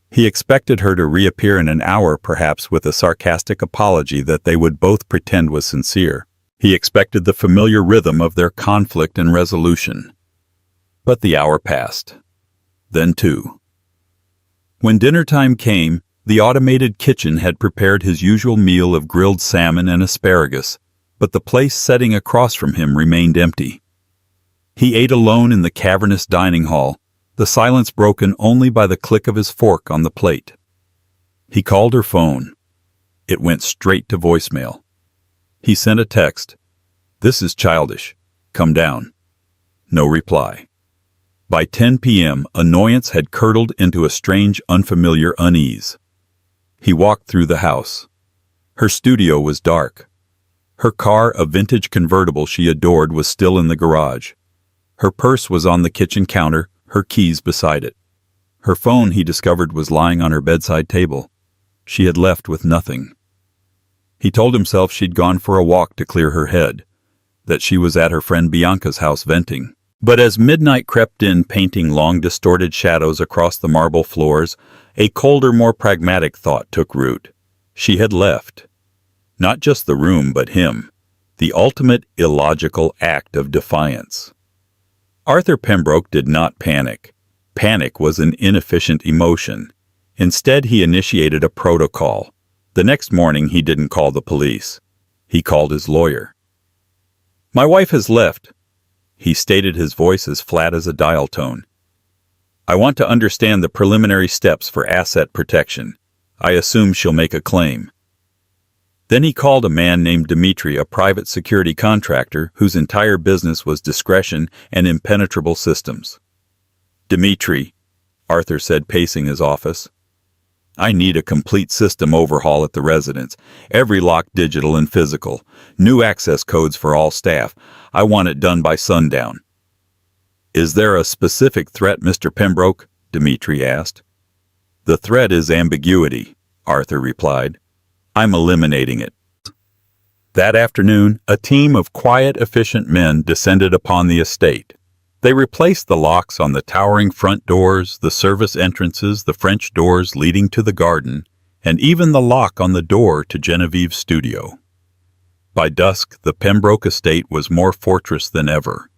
He expected her to reappear in an hour, perhaps with a sarcastic apology that they would both pretend was sincere. He expected the familiar rhythm of their conflict and resolution. But the hour passed. Then 2. When dinner time came, the automated kitchen had prepared his usual meal of grilled salmon and asparagus, but the place setting across from him remained empty. He ate alone in the cavernous dining hall, the silence broken only by the click of his fork on the plate. He called her phone. It went straight to voicemail. He sent a text. "This is childish. Come down." No reply. By 10 p.m., annoyance had curdled into a strange, unfamiliar unease. He walked through the house. Her studio was dark. Her car, a vintage convertible she adored, was still in the garage. Her purse was on the kitchen counter, her keys beside it. Her phone, he discovered, was lying on her bedside table. She had left with nothing. He told himself she'd gone for a walk to clear her head, that she was at her friend Bianca's house venting. But as midnight crept in, painting long distorted shadows across the marble floors, a colder, more pragmatic thought took root. She had left. Not just the room, but him. The ultimate illogical act of defiance. Arthur Pembroke did not panic. Panic was an inefficient emotion. Instead, he initiated a protocol. The next morning, he didn't call the police. He called his lawyer. "My wife has left." He stated, his voice as flat as a dial tone. "I want to understand the preliminary steps for asset protection. I assume she'll make a claim." Then he called a man named Dimitri, a private security contractor whose entire business was discretion and impenetrable systems. "Dimitri," Arthur said, pacing his office, "I need a complete system overhaul at the residence. Every lock digital and physical. New access codes for all staff. I want it done by sundown." "Is there a specific threat, Mr. Pembroke?" Dimitri asked. "The threat is ambiguity," Arthur replied. "I'm eliminating it." That afternoon, a team of quiet, efficient men descended upon the estate. They replaced the locks on the towering front doors, the service entrances, the French doors leading to the garden, and even the lock on the door to Genevieve's studio. By dusk, the Pembroke estate was more fortress than ever.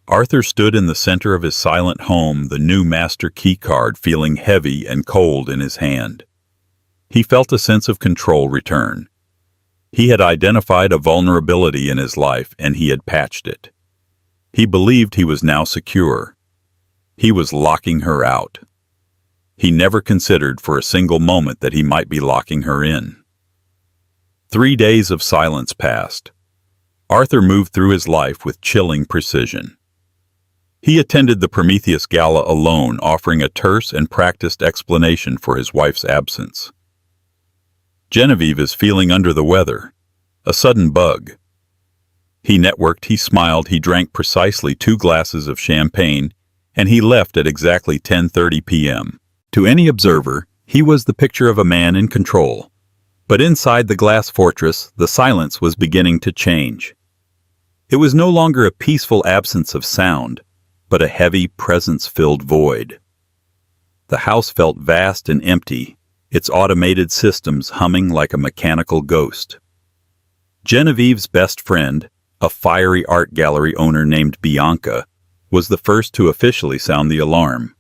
Arthur stood in the center of his silent home, the new master key card feeling heavy and cold in his hand. He felt a sense of control return. He had identified a vulnerability in his life, and he had patched it. He believed he was now secure. He was locking her out. He never considered for a single moment that he might be locking her in. 3 days of silence passed. Arthur moved through his life with chilling precision. He attended the Prometheus Gala alone, offering a terse and practiced explanation for his wife's absence. Genevieve is feeling under the weather. A sudden bug. He networked, he smiled, he drank precisely 2 glasses of champagne, and he left at exactly 10:30 p.m. To any observer, he was the picture of a man in control. But inside the glass fortress, the silence was beginning to change. It was no longer a peaceful absence of sound, but a heavy, presence-filled void. The house felt vast and empty, its automated systems humming like a mechanical ghost. Genevieve's best friend, a fiery art gallery owner named Bianca, was the first to officially sound the alarm.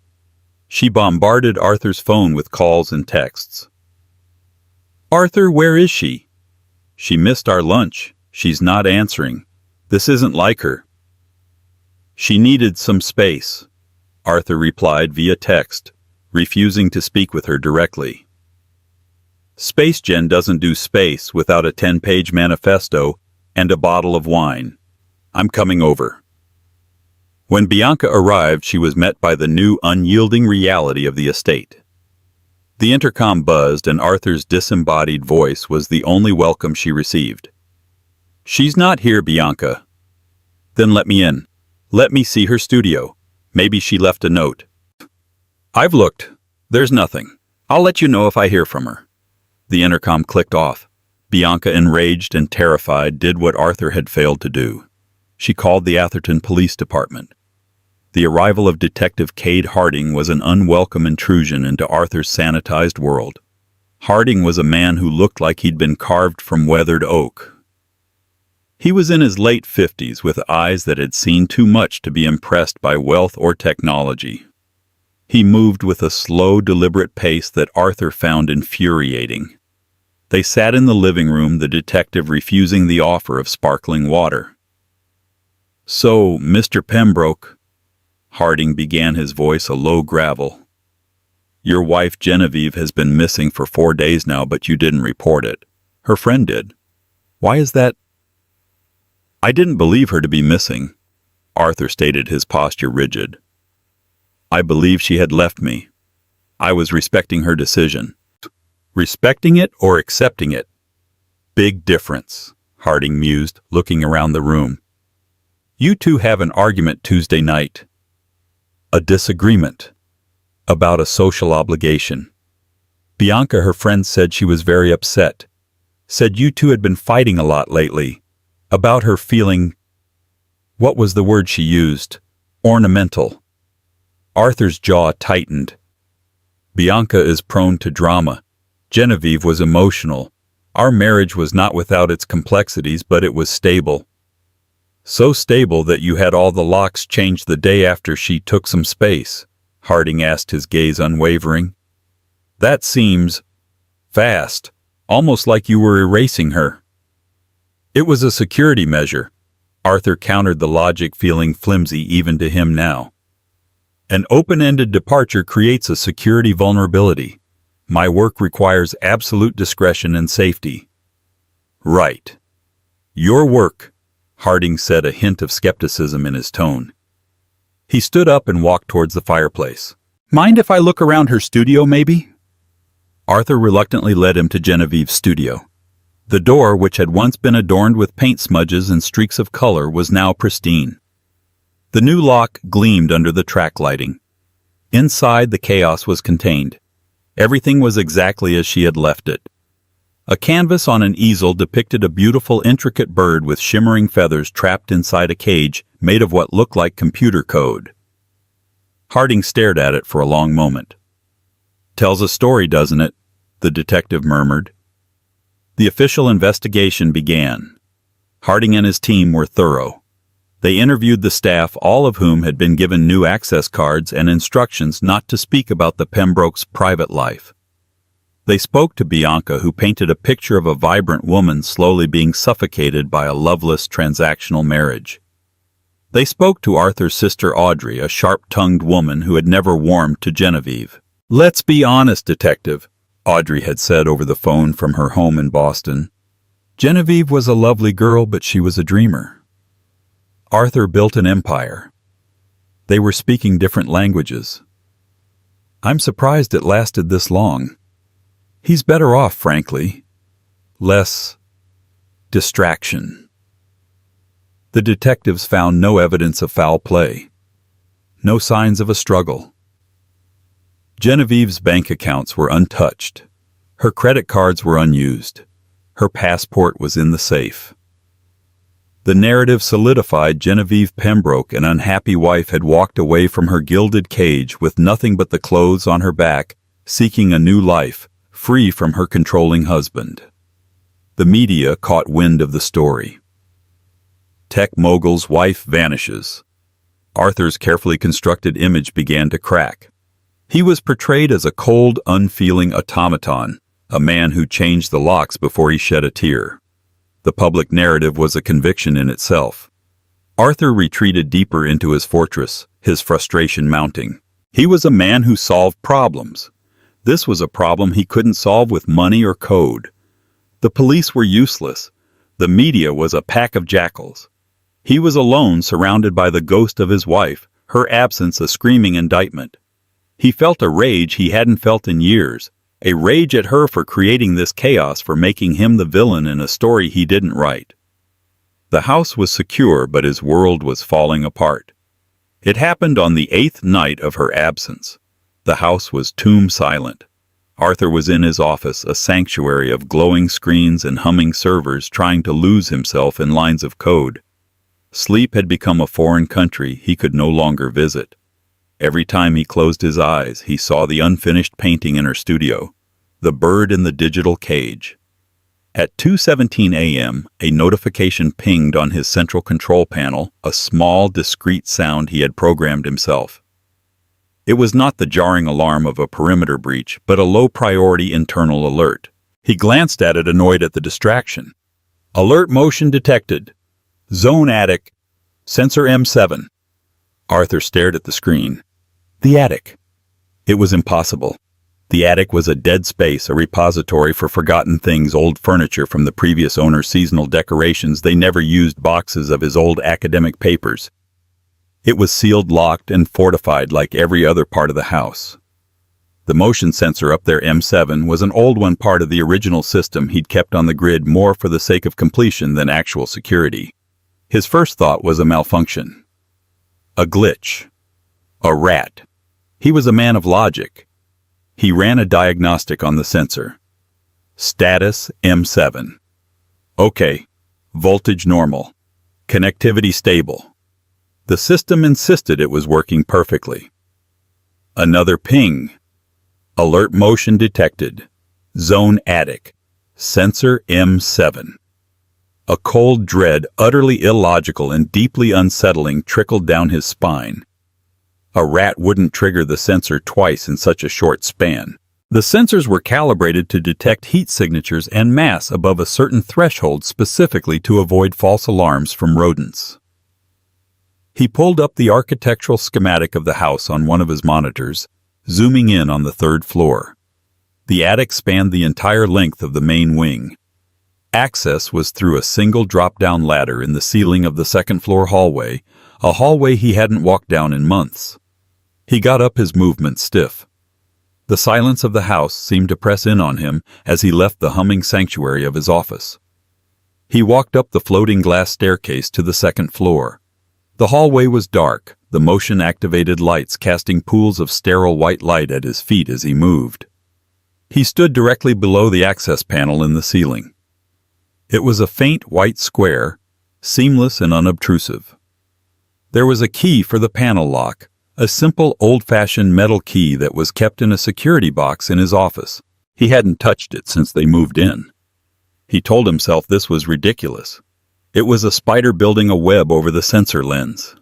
She bombarded Arthur's phone with calls and texts. "Arthur, where is she? She missed our lunch. She's not answering. This isn't like her." "She needed some space," Arthur replied via text, refusing to speak with her directly. "Space Gen doesn't do space without a 10-page manifesto and a bottle of wine. I'm coming over." When Bianca arrived, she was met by the new, unyielding reality of the estate. The intercom buzzed, and Arthur's disembodied voice was the only welcome she received. "She's not here, Bianca." "Then let me in. Let me see her studio. Maybe she left a note." "I've looked. There's nothing. I'll let you know if I hear from her." The intercom clicked off. Bianca, enraged and terrified, did what Arthur had failed to do. She called the Atherton Police Department. The arrival of Detective Cade Harding was an unwelcome intrusion into Arthur's sanitized world. Harding was a man who looked like he'd been carved from weathered oak. He was in his late 50s with eyes that had seen too much to be impressed by wealth or technology. He moved with a slow, deliberate pace that Arthur found infuriating. They sat in the living room, the detective refusing the offer of sparkling water. "So, Mr. Pembroke," Harding began, his voice a low gravel. "Your wife Genevieve has been missing for 4 days now, but you didn't report it. Her friend did. Why is that?" "I didn't believe her to be missing," Arthur stated, his posture rigid. "I believed she had left me. I was respecting her decision." "Respecting it or accepting it?" "Big difference," Harding mused, looking around the room. "You two have an argument Tuesday night. A disagreement. About a social obligation. Bianca, her friend, said she was very upset. Said you two had been fighting a lot lately. About her feeling—" what was the word she used? "Ornamental." Arthur's jaw tightened. "Bianca is prone to drama. Genevieve was emotional. Our marriage was not without its complexities, but it was stable. So stable that you had all the locks changed the day after she took some space," Harding asked, his gaze unwavering. "That seems fast, almost like you were erasing her." "It was a security measure," Arthur countered, the logic feeling flimsy even to him now. "An open-ended departure creates a security vulnerability. My work requires absolute discretion and safety." "Right. Your work," Harding said, a hint of skepticism in his tone. He stood up and walked towards the fireplace. "Mind if I look around her studio, maybe?" Arthur reluctantly led him to Genevieve's studio. The door, which had once been adorned with paint smudges and streaks of color, was now pristine. The new lock gleamed under the track lighting. Inside, the chaos was contained. Everything was exactly as she had left it. A canvas on an easel depicted a beautiful, intricate bird with shimmering feathers trapped inside a cage made of what looked like computer code. Harding stared at it for a long moment. "Tells a story, doesn't it?" the detective murmured. The official investigation began. Harding and his team were thorough. They interviewed the staff, all of whom had been given new access cards and instructions not to speak about the Pembrokes' private life. They spoke to Bianca, who painted a picture of a vibrant woman slowly being suffocated by a loveless transactional marriage. They spoke to Arthur's sister Audrey, a sharp-tongued woman who had never warmed to Genevieve. "Let's be honest, Detective," Audrey had said over the phone from her home in Boston. "Genevieve was a lovely girl, but she was a dreamer. Arthur built an empire. They were speaking different languages. I'm surprised it lasted this long. He's better off, frankly. Less distraction." The detectives found no evidence of foul play. No signs of a struggle. Genevieve's bank accounts were untouched. Her credit cards were unused. Her passport was in the safe. The narrative solidified. Genevieve Pembroke, an unhappy wife, had walked away from her gilded cage with nothing but the clothes on her back, seeking a new life, free from her controlling husband. The media caught wind of the story. Tech mogul's wife vanishes. Arthur's carefully constructed image began to crack. He was portrayed as a cold, unfeeling automaton, a man who changed the locks before he shed a tear. The public narrative was a conviction in itself. Arthur retreated deeper into his fortress, his frustration mounting. He was a man who solved problems. This was a problem he couldn't solve with money or code. The police were useless. The media was a pack of jackals. He was alone, surrounded by the ghost of his wife, her absence a screaming indictment. He felt a rage he hadn't felt in years, a rage at her for creating this chaos, for making him the villain in a story he didn't write. The house was secure, but his world was falling apart. It happened on the 8th night of her absence. The house was tomb silent. Arthur was in his office, a sanctuary of glowing screens and humming servers, trying to lose himself in lines of code. Sleep had become a foreign country he could no longer visit. Every time he closed his eyes, he saw the unfinished painting in her studio, the bird in the digital cage. At 2:17 a.m., a notification pinged on his central control panel, a small, discrete sound he had programmed himself. It was not the jarring alarm of a perimeter breach, but a low-priority internal alert. He glanced at it, annoyed at the distraction. "Alert motion detected. Zone attic. Sensor M7. Arthur stared at the screen. The attic. It was impossible. The attic was a dead space, a repository for forgotten things, old furniture from the previous owner's seasonal decorations. They never used, boxes of his old academic papers. It was sealed, locked, and fortified like every other part of the house. The motion sensor up there, M7, was an old one, part of the original system he'd kept on the grid more for the sake of completion than actual security. His first thought was a malfunction. A glitch. A rat. He was a man of logic. He ran a diagnostic on the sensor. Status M7. Okay. Voltage normal. Connectivity stable. The system insisted it was working perfectly. Another ping. Alert motion detected. Zone attic. Sensor M7. A cold dread, utterly illogical and deeply unsettling, trickled down his spine. A rat wouldn't trigger the sensor twice in such a short span. The sensors were calibrated to detect heat signatures and mass above a certain threshold, specifically to avoid false alarms from rodents. He pulled up the architectural schematic of the house on one of his monitors, zooming in on the 3rd floor. The attic spanned the entire length of the main wing. Access was through a single drop-down ladder in the ceiling of the 2nd-floor hallway, a hallway he hadn't walked down in months. He got up, his movements stiff. The silence of the house seemed to press in on him as he left the humming sanctuary of his office. He walked up the floating glass staircase to the 2nd floor. The hallway was dark, the motion-activated lights casting pools of sterile white light at his feet as he moved. He stood directly below the access panel in the ceiling. It was a faint white square, seamless and unobtrusive. There was a key for the panel lock, a simple old-fashioned metal key that was kept in a security box in his office. He hadn't touched it since they moved in. He told himself this was ridiculous. It was a spider building a web over the sensor lens.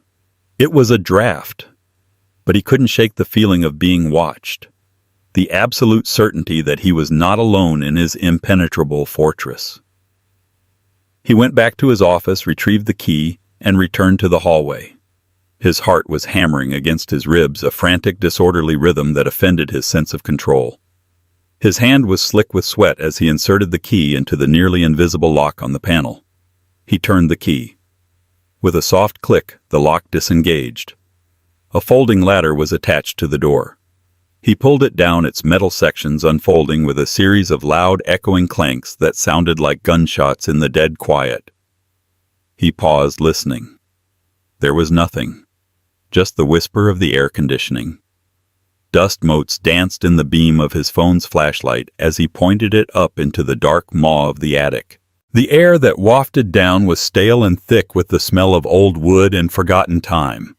It was a draft. But he couldn't shake the feeling of being watched. The absolute certainty that he was not alone in his impenetrable fortress. He went back to his office, retrieved the key, and returned to the hallway. His heart was hammering against his ribs, a frantic, disorderly rhythm that offended his sense of control. His hand was slick with sweat as he inserted the key into the nearly invisible lock on the panel. He turned the key. With a soft click, the lock disengaged. A folding ladder was attached to the door. He pulled it down, its metal sections unfolding with a series of loud, echoing clanks that sounded like gunshots in the dead quiet. He paused, listening. There was nothing. Just the whisper of the air conditioning. Dust motes danced in the beam of his phone's flashlight as he pointed it up into the dark maw of the attic. The air that wafted down was stale and thick with the smell of old wood and forgotten time.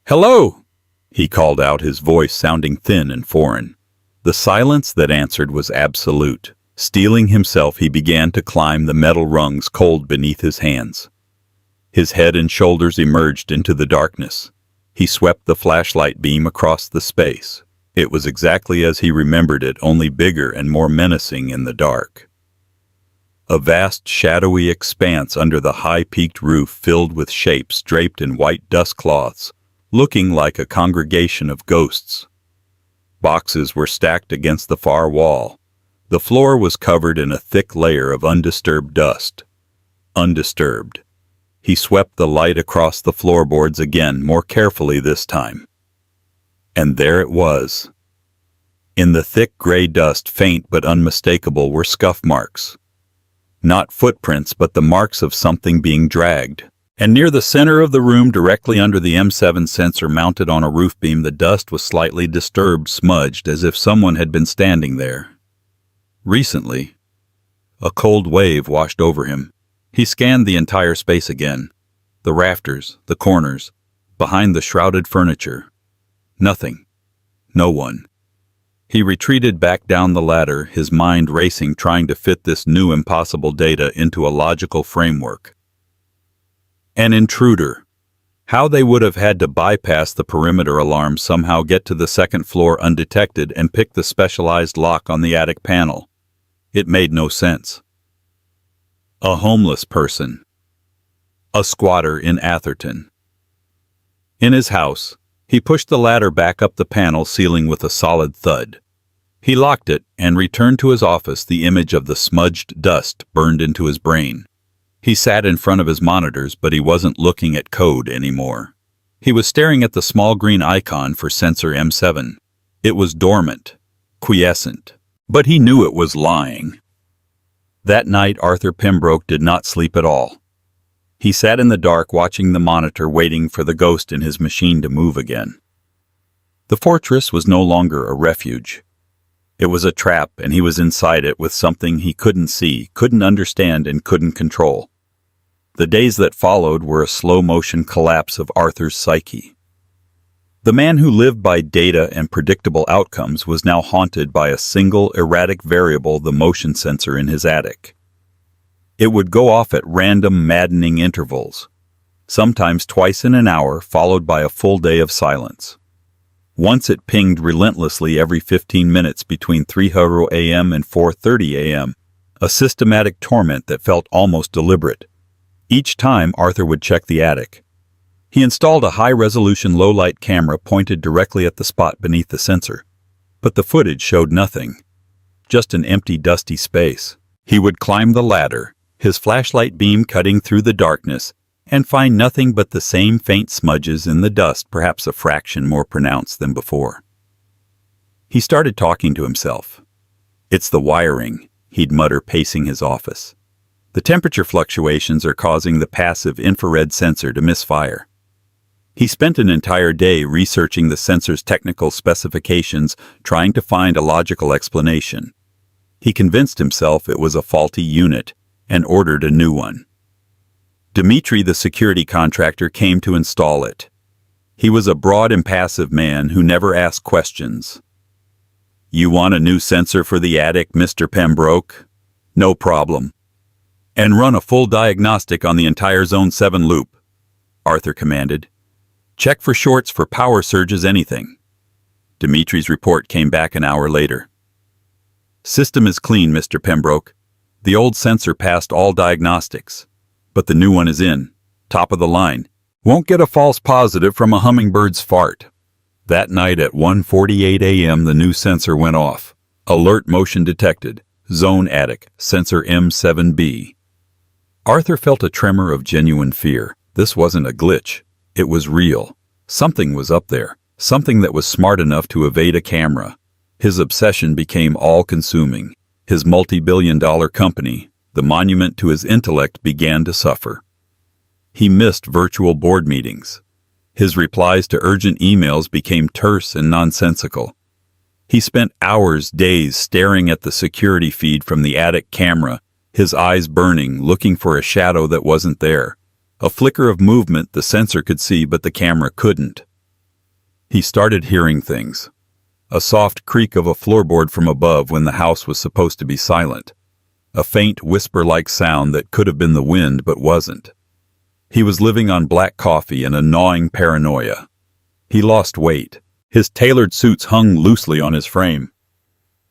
"Hello!" he called out, his voice sounding thin and foreign. The silence that answered was absolute. Steeling himself, he began to climb the metal rungs cold beneath his hands. His head and shoulders emerged into the darkness. He swept the flashlight beam across the space. It was exactly as he remembered it, only bigger and more menacing in the dark. A vast, shadowy expanse under the high-peaked roof filled with shapes draped in white dust cloths, looking like a congregation of ghosts. Boxes were stacked against the far wall. The floor was covered in a thick layer of undisturbed dust. Undisturbed. He swept the light across the floorboards again, more carefully this time. And there it was. In the thick gray dust, faint but unmistakable, were scuff marks. Not footprints, but the marks of something being dragged. And near the center of the room, directly under the M7 sensor mounted on a roof beam, the dust was slightly disturbed, smudged, as if someone had been standing there. Recently. A cold wave washed over him. He scanned the entire space again. The rafters, the corners, behind the shrouded furniture. Nothing. No one. He retreated back down the ladder, his mind racing, trying to fit this new impossible data into a logical framework. An intruder. How they would have had to bypass the perimeter alarm, somehow get to the second floor undetected, and pick the specialized lock on the attic panel. It made no sense. A homeless person. A squatter in Atherton. In his house, he pushed the ladder back up the panel ceiling with a solid thud. He locked it and returned to his office, the image of the smudged dust burned into his brain. He sat in front of his monitors, but he wasn't looking at code anymore. He was staring at the small green icon for sensor M7. It was dormant, quiescent, but he knew it was lying. That night, Arthur Pembroke did not sleep at all. He sat in the dark, watching the monitor, waiting for the ghost in his machine to move again. The fortress was no longer a refuge. It was a trap, and he was inside it with something he couldn't see, couldn't understand, and couldn't control. The days that followed were a slow-motion collapse of Arthur's psyche. The man who lived by data and predictable outcomes was now haunted by a single erratic variable, the motion sensor in his attic. It would go off at random, maddening intervals, sometimes twice in an hour, followed by a full day of silence. Once it pinged relentlessly every 15 minutes between 3:00 a.m. and 4:30 a.m., a systematic torment that felt almost deliberate. Each time, Arthur would check the attic. He installed a high-resolution low-light camera pointed directly at the spot beneath the sensor, but the footage showed nothing, just an empty, dusty space. He would climb the ladder, his flashlight beam cutting through the darkness, and find nothing but the same faint smudges in the dust, perhaps a fraction more pronounced than before. He started talking to himself. "It's the wiring," he'd mutter, pacing his office. "The temperature fluctuations are causing the passive infrared sensor to misfire." He spent an entire day researching the sensor's technical specifications, trying to find a logical explanation. He convinced himself it was a faulty unit and ordered a new one. Dmitri, the security contractor, came to install it. He was a broad, impassive man who never asked questions. "You want a new sensor for the attic, Mr. Pembroke? No problem. And run a full diagnostic on the entire Zone 7 loop," Arthur commanded. "Check for shorts, for power surges, anything." Dimitri's report came back an hour later. "System is clean, Mr. Pembroke. The old sensor passed all diagnostics, but the new one is in, top of the line. Won't get a false positive from a hummingbird's fart." That night at 1:48 a.m. the new sensor went off. Alert motion detected. Zone attic, sensor M7B. Arthur felt a tremor of genuine fear. This wasn't a glitch. It was real. Something was up there. Something that was smart enough to evade a camera. His obsession became all-consuming. His multi-billion-dollar company, the monument to his intellect, began to suffer. He missed virtual board meetings. His replies to urgent emails became terse and nonsensical. He spent hours, days, staring at the security feed from the attic camera, his eyes burning, looking for a shadow that wasn't there. A flicker of movement the sensor could see, but the camera couldn't. He started hearing things. A soft creak of a floorboard from above when the house was supposed to be silent. A faint whisper-like sound that could have been the wind but wasn't. He was living on black coffee and a gnawing paranoia. He lost weight. His tailored suits hung loosely on his frame.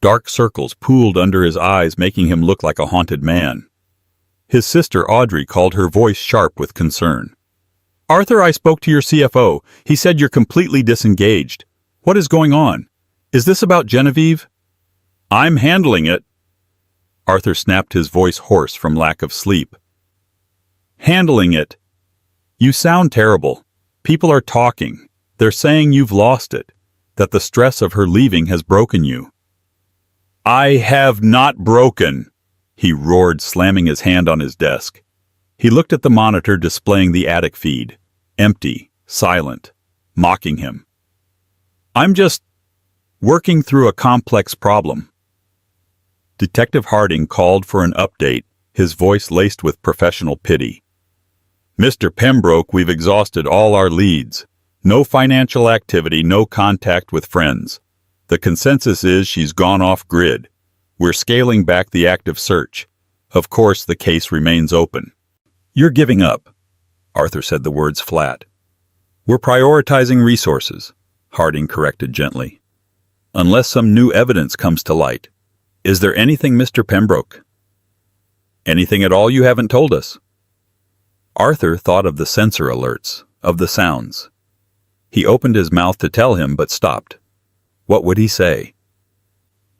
Dark circles pooled under his eyes, making him look like a haunted man. His sister Audrey called, her voice sharp with concern. "Arthur, I spoke to your CFO. He said you're completely disengaged. What is going on? Is this about Genevieve?" "I'm handling it." Arthur snapped, his voice hoarse from lack of sleep. "Handling it? You sound terrible. People are talking. They're saying you've lost it, that the stress of her leaving has broken you." "I have not broken," he roared, slamming his hand on his desk. He looked at the monitor displaying the attic feed. Empty, silent, mocking him. "I'm just working through a complex problem." Detective Harding called for an update, his voice laced with professional pity. "Mr. Pembroke, we've exhausted all our leads. No financial activity, no contact with friends. The consensus is she's gone off-grid. We're scaling back the active search. Of course, the case remains open." "You're giving up," Arthur said, the words flat. "We're prioritizing resources," Harding corrected gently. "Unless some new evidence comes to light. Is there anything, Mr. Pembroke? Anything at all you haven't told us?" Arthur thought of the sensor alerts, of the sounds. He opened his mouth to tell him, but stopped. What would he say?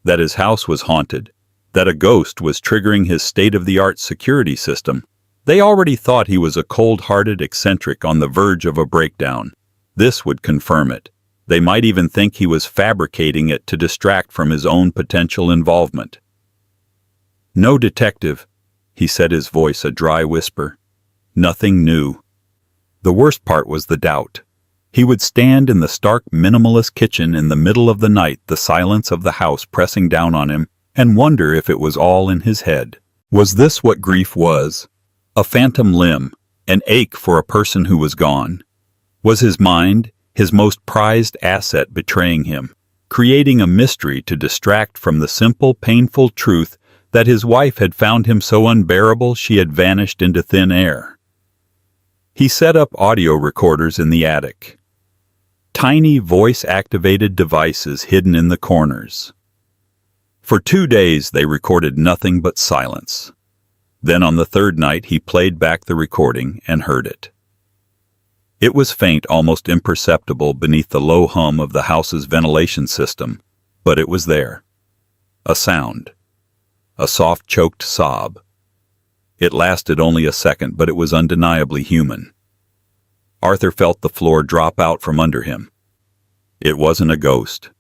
That his house was haunted, that a ghost was triggering his state-of-the-art security system. They already thought he was a cold-hearted eccentric on the verge of a breakdown. This would confirm it. They might even think he was fabricating it to distract from his own potential involvement. "No, detective," he said, his voice a dry whisper. "Nothing new." The worst part was the doubt. He would stand in the stark minimalist kitchen in the middle of the night, the silence of the house pressing down on him, and wonder if it was all in his head. Was this what grief was? A phantom limb, an ache for a person who was gone? Was his mind, his most prized asset, betraying him, creating a mystery to distract from the simple, painful truth that his wife had found him so unbearable she had vanished into thin air? He set up audio recorders in the attic. Tiny voice-activated devices hidden in the corners. For 2 days they recorded nothing but silence. Then on the third night he played back the recording and heard it. It was faint, almost imperceptible beneath the low hum of the house's ventilation system, but it was there. A sound. A soft, choked sob. It lasted only a second, but it was undeniably human. Arthur felt the floor drop out from under him. It wasn't a ghost.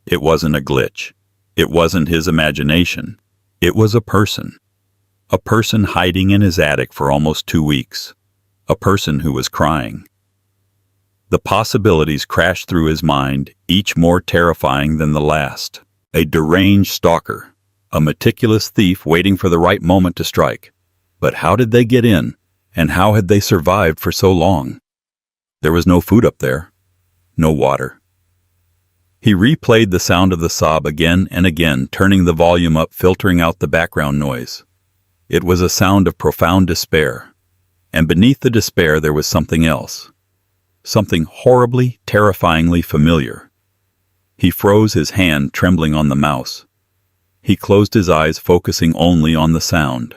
It wasn't a glitch. It wasn't his imagination. It was a person. A person hiding in his attic for almost 2 weeks. A person who was crying. The possibilities crashed through his mind, each more terrifying than the last. A deranged stalker. A meticulous thief waiting for the right moment to strike. But how did they get in? And how had they survived for so long? There was no food up there, no water. He replayed the sound of the sob again and again, turning the volume up, filtering out the background noise. It was a sound of profound despair, and beneath the despair there was something else, something horribly, terrifyingly familiar. He froze, his hand trembling on the mouse. He closed his eyes, focusing only on the sound,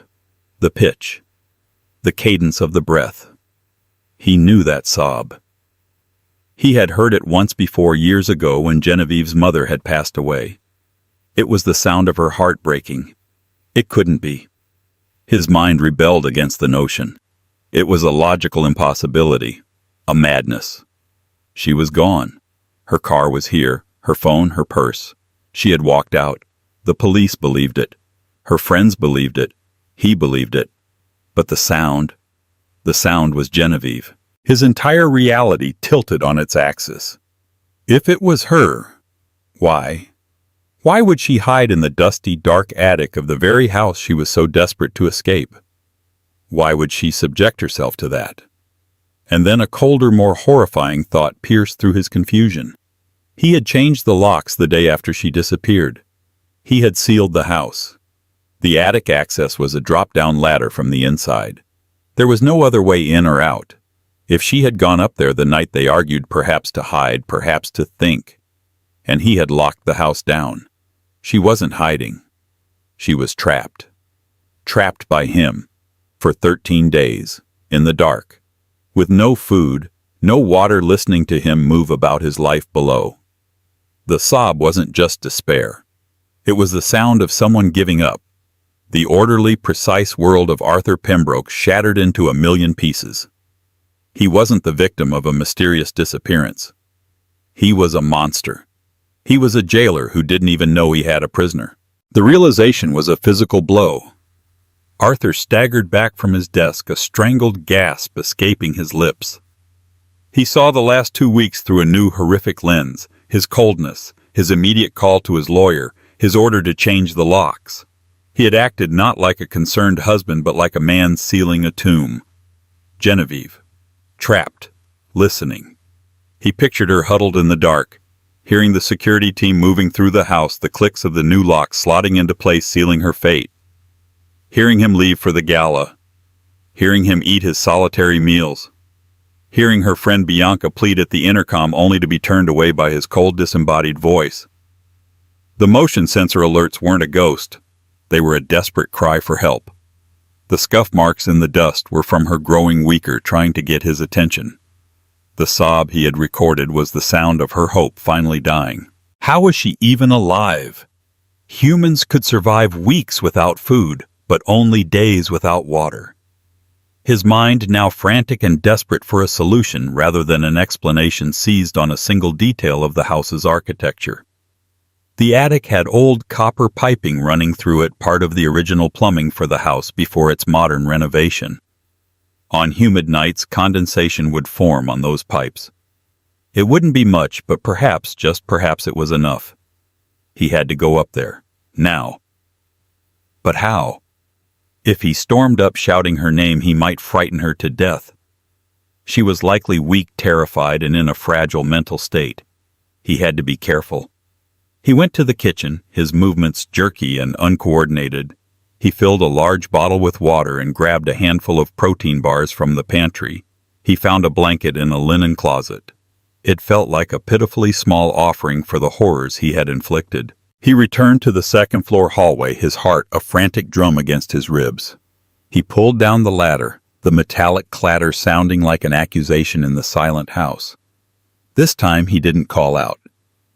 the pitch, the cadence of the breath. He knew that sob. He had heard it once before, years ago, when Genevieve's mother had passed away. It was the sound of her heart breaking. It couldn't be. His mind rebelled against the notion. It was a logical impossibility, a madness. She was gone. Her car was here, her phone, her purse. She had walked out. The police believed it. Her friends believed it. He believed it. But the sound was Genevieve. His entire reality tilted on its axis. If it was her, why? Why would she hide in the dusty, dark attic of the very house she was so desperate to escape? Why would she subject herself to that? And then a colder, more horrifying thought pierced through his confusion. He had changed the locks the day after she disappeared. He had sealed the house. The attic access was a drop-down ladder from the inside. There was no other way in or out. If she had gone up there the night they argued, perhaps to hide, perhaps to think, and he had locked the house down, she wasn't hiding. She was trapped. Trapped by him. For 13 days, in the dark, with no food, no water, listening to him move about his life below. The sob wasn't just despair. It was the sound of someone giving up. The orderly, precise world of Arthur Pembroke shattered into a million pieces. He wasn't the victim of a mysterious disappearance. He was a monster. He was a jailer who didn't even know he had a prisoner. The realization was a physical blow. Arthur staggered back from his desk, a strangled gasp escaping his lips. He saw the last 2 weeks through a new, horrific lens, his coldness, his immediate call to his lawyer, his order to change the locks. He had acted not like a concerned husband, but like a man sealing a tomb. Genevieve. Trapped. Listening. He pictured her huddled in the dark, hearing the security team moving through the house, the clicks of the new locks slotting into place, sealing her fate. Hearing him leave for the gala. Hearing him eat his solitary meals. Hearing her friend Bianca plead at the intercom, only to be turned away by his cold, disembodied voice. The motion sensor alerts weren't a ghost. They were a desperate cry for help. The scuff marks in the dust were from her growing weaker, trying to get his attention. The sob he had recorded was the sound of her hope finally dying. How was she even alive? Humans could survive weeks without food, but only days without water. His mind, now frantic and desperate for a solution rather than an explanation, seized on a single detail of the house's architecture. The attic had old copper piping running through it, part of the original plumbing for the house before its modern renovation. On humid nights, condensation would form on those pipes. It wouldn't be much, but perhaps, just perhaps, it was enough. He had to go up there, now. But how? If he stormed up shouting her name, he might frighten her to death. She was likely weak, terrified, and in a fragile mental state. He had to be careful. He went to the kitchen, his movements jerky and uncoordinated. He filled a large bottle with water and grabbed a handful of protein bars from the pantry. He found a blanket in a linen closet. It felt like a pitifully small offering for the horrors he had inflicted. He returned to the second-floor hallway, his heart a frantic drum against his ribs. He pulled down the ladder, the metallic clatter sounding like an accusation in the silent house. This time he didn't call out.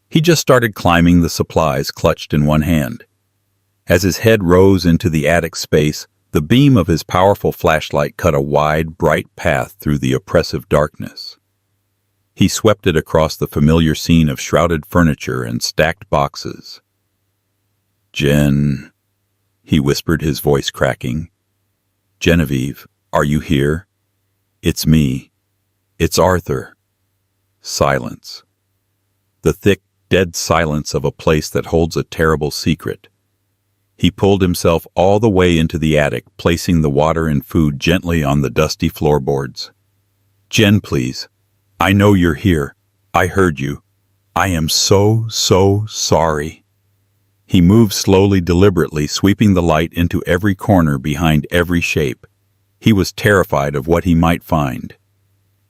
He just started climbing the supplies clutched in one hand. As his head rose into the attic space, the beam of his powerful flashlight cut a wide, bright path through the oppressive darkness. He swept it across the familiar scene of shrouded furniture and stacked boxes. "Jen," he whispered, his voice cracking. "Genevieve, are you here? It's me. It's Arthur." Silence. The thick, dead silence of a place that holds a terrible secret. He pulled himself all the way into the attic, placing the water and food gently on the dusty floorboards. "Jen, please. I know you're here. I heard you. I am so sorry." He moved slowly, deliberately, sweeping the light into every corner, behind every shape. He was terrified of what he might find.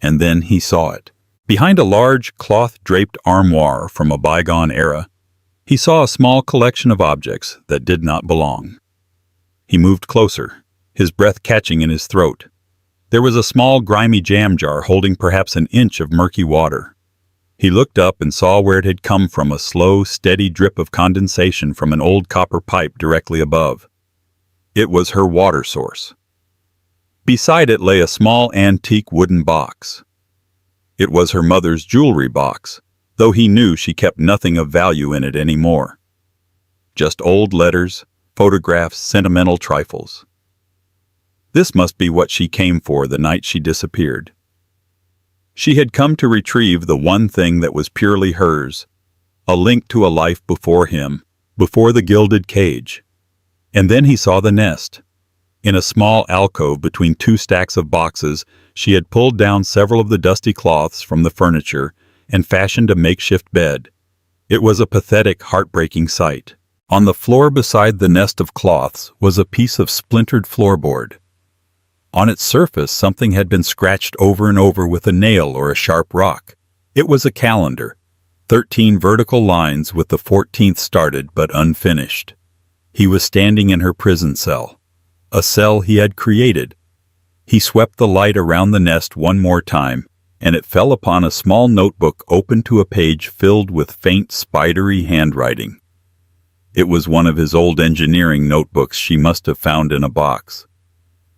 And then he saw it. Behind a large, cloth-draped armoire from a bygone era, he saw a small collection of objects that did not belong. He moved closer, his breath catching in his throat. There was a small, grimy jam jar holding perhaps an inch of murky water. He looked up and saw where it had come from, a slow, steady drip of condensation from an old copper pipe directly above. It was her water source. Beside it lay a small, antique wooden box. It was her mother's jewelry box, though he knew she kept nothing of value in it anymore. Just old letters, photographs, sentimental trifles. This must be what she came for the night she disappeared. She had come to retrieve the one thing that was purely hers, a link to a life before him, before the gilded cage. And then he saw the nest. In a small alcove between two stacks of boxes, she had pulled down several of the dusty cloths from the furniture and fashioned a makeshift bed. It was a pathetic, heartbreaking sight. On the floor beside the nest of cloths was a piece of splintered floorboard. On its surface, something had been scratched over and over with a nail or a sharp rock. It was a calendar, 13 vertical lines with the 14th started but unfinished. He was standing in her prison cell, a cell he had created. He swept the light around the nest one more time, and it fell upon a small notebook open to a page filled with faint, spidery handwriting. It was one of his old engineering notebooks she must have found in a box.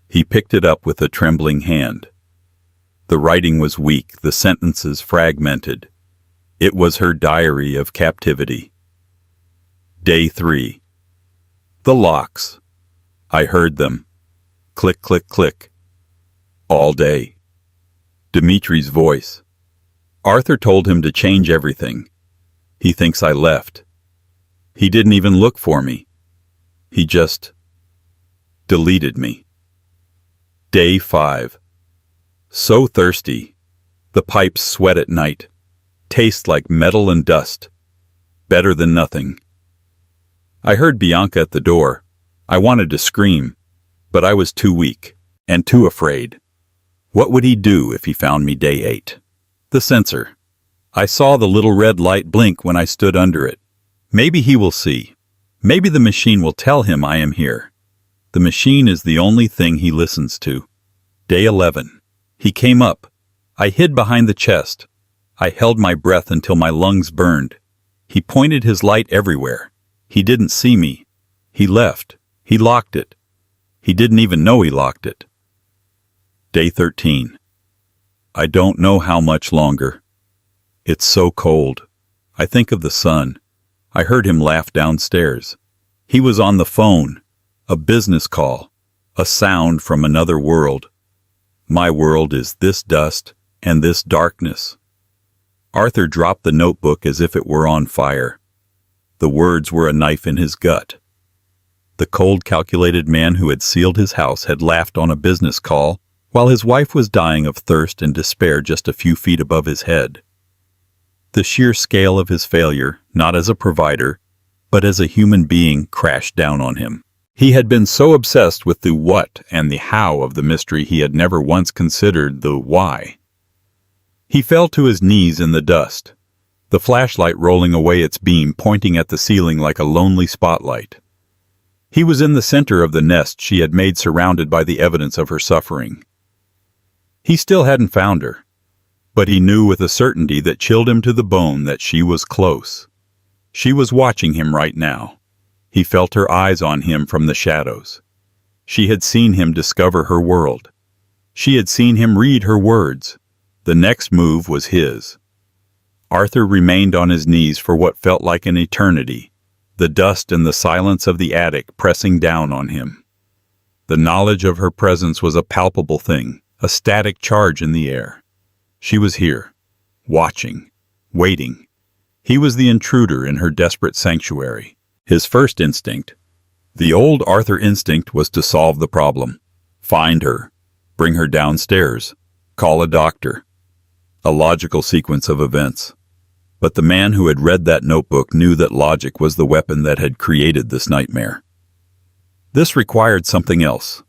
He picked it up with a trembling hand. The writing was weak, the sentences fragmented. It was her diary of captivity. Day 3. The locks. I heard them. Click, click, click. All day. Dimitri's voice. Arthur told him to change everything. He thinks I left. He didn't even look for me. He just deleted me. Day 5. So thirsty. The pipes sweat at night. Taste like metal and dust. Better than nothing. I heard Bianca at the door. I wanted to scream, but I was too weak and too afraid. What would he do if he found me day 8? The sensor. I saw the little red light blink when I stood under it. Maybe he will see. Maybe the machine will tell him I am here. The machine is the only thing he listens to. Day 11. He came up. I hid behind the chest. I held my breath until my lungs burned. He pointed his light everywhere. He didn't see me. He left. He locked it. He didn't even know he locked it. Day 13. I don't know how much longer. It's so cold. I think of the sun. I heard him laugh downstairs. He was on the phone. A business call. A sound from another world. My world is this dust and this darkness. Arthur dropped the notebook as if it were on fire. The words were a knife in his gut. The cold, calculated man who had sealed his house had laughed on a business call while his wife was dying of thirst and despair just a few feet above his head. The sheer scale of his failure, not as a provider, but as a human being, crashed down on him. He had been so obsessed with the what and the how of the mystery he had never once considered the why. He fell to his knees in the dust, the flashlight rolling away its beam, pointing at the ceiling like a lonely spotlight. He was in the center of the nest she had made, surrounded by the evidence of her suffering. He still hadn't found her, but he knew with a certainty that chilled him to the bone that she was close. She was watching him right now. He felt her eyes on him from the shadows. She had seen him discover her world. She had seen him read her words. The next move was his. Arthur remained on his knees for what felt like an eternity, the dust and the silence of the attic pressing down on him. The knowledge of her presence was a palpable thing, a static charge in the air. She was here, watching, waiting. He was the intruder in her desperate sanctuary. His first instinct, The old Arthur instinct was to solve the problem. Find her. Bring her downstairs. Call a doctor. A logical sequence of events. But the man who had read that notebook knew that logic was the weapon that had created this nightmare. This required something else.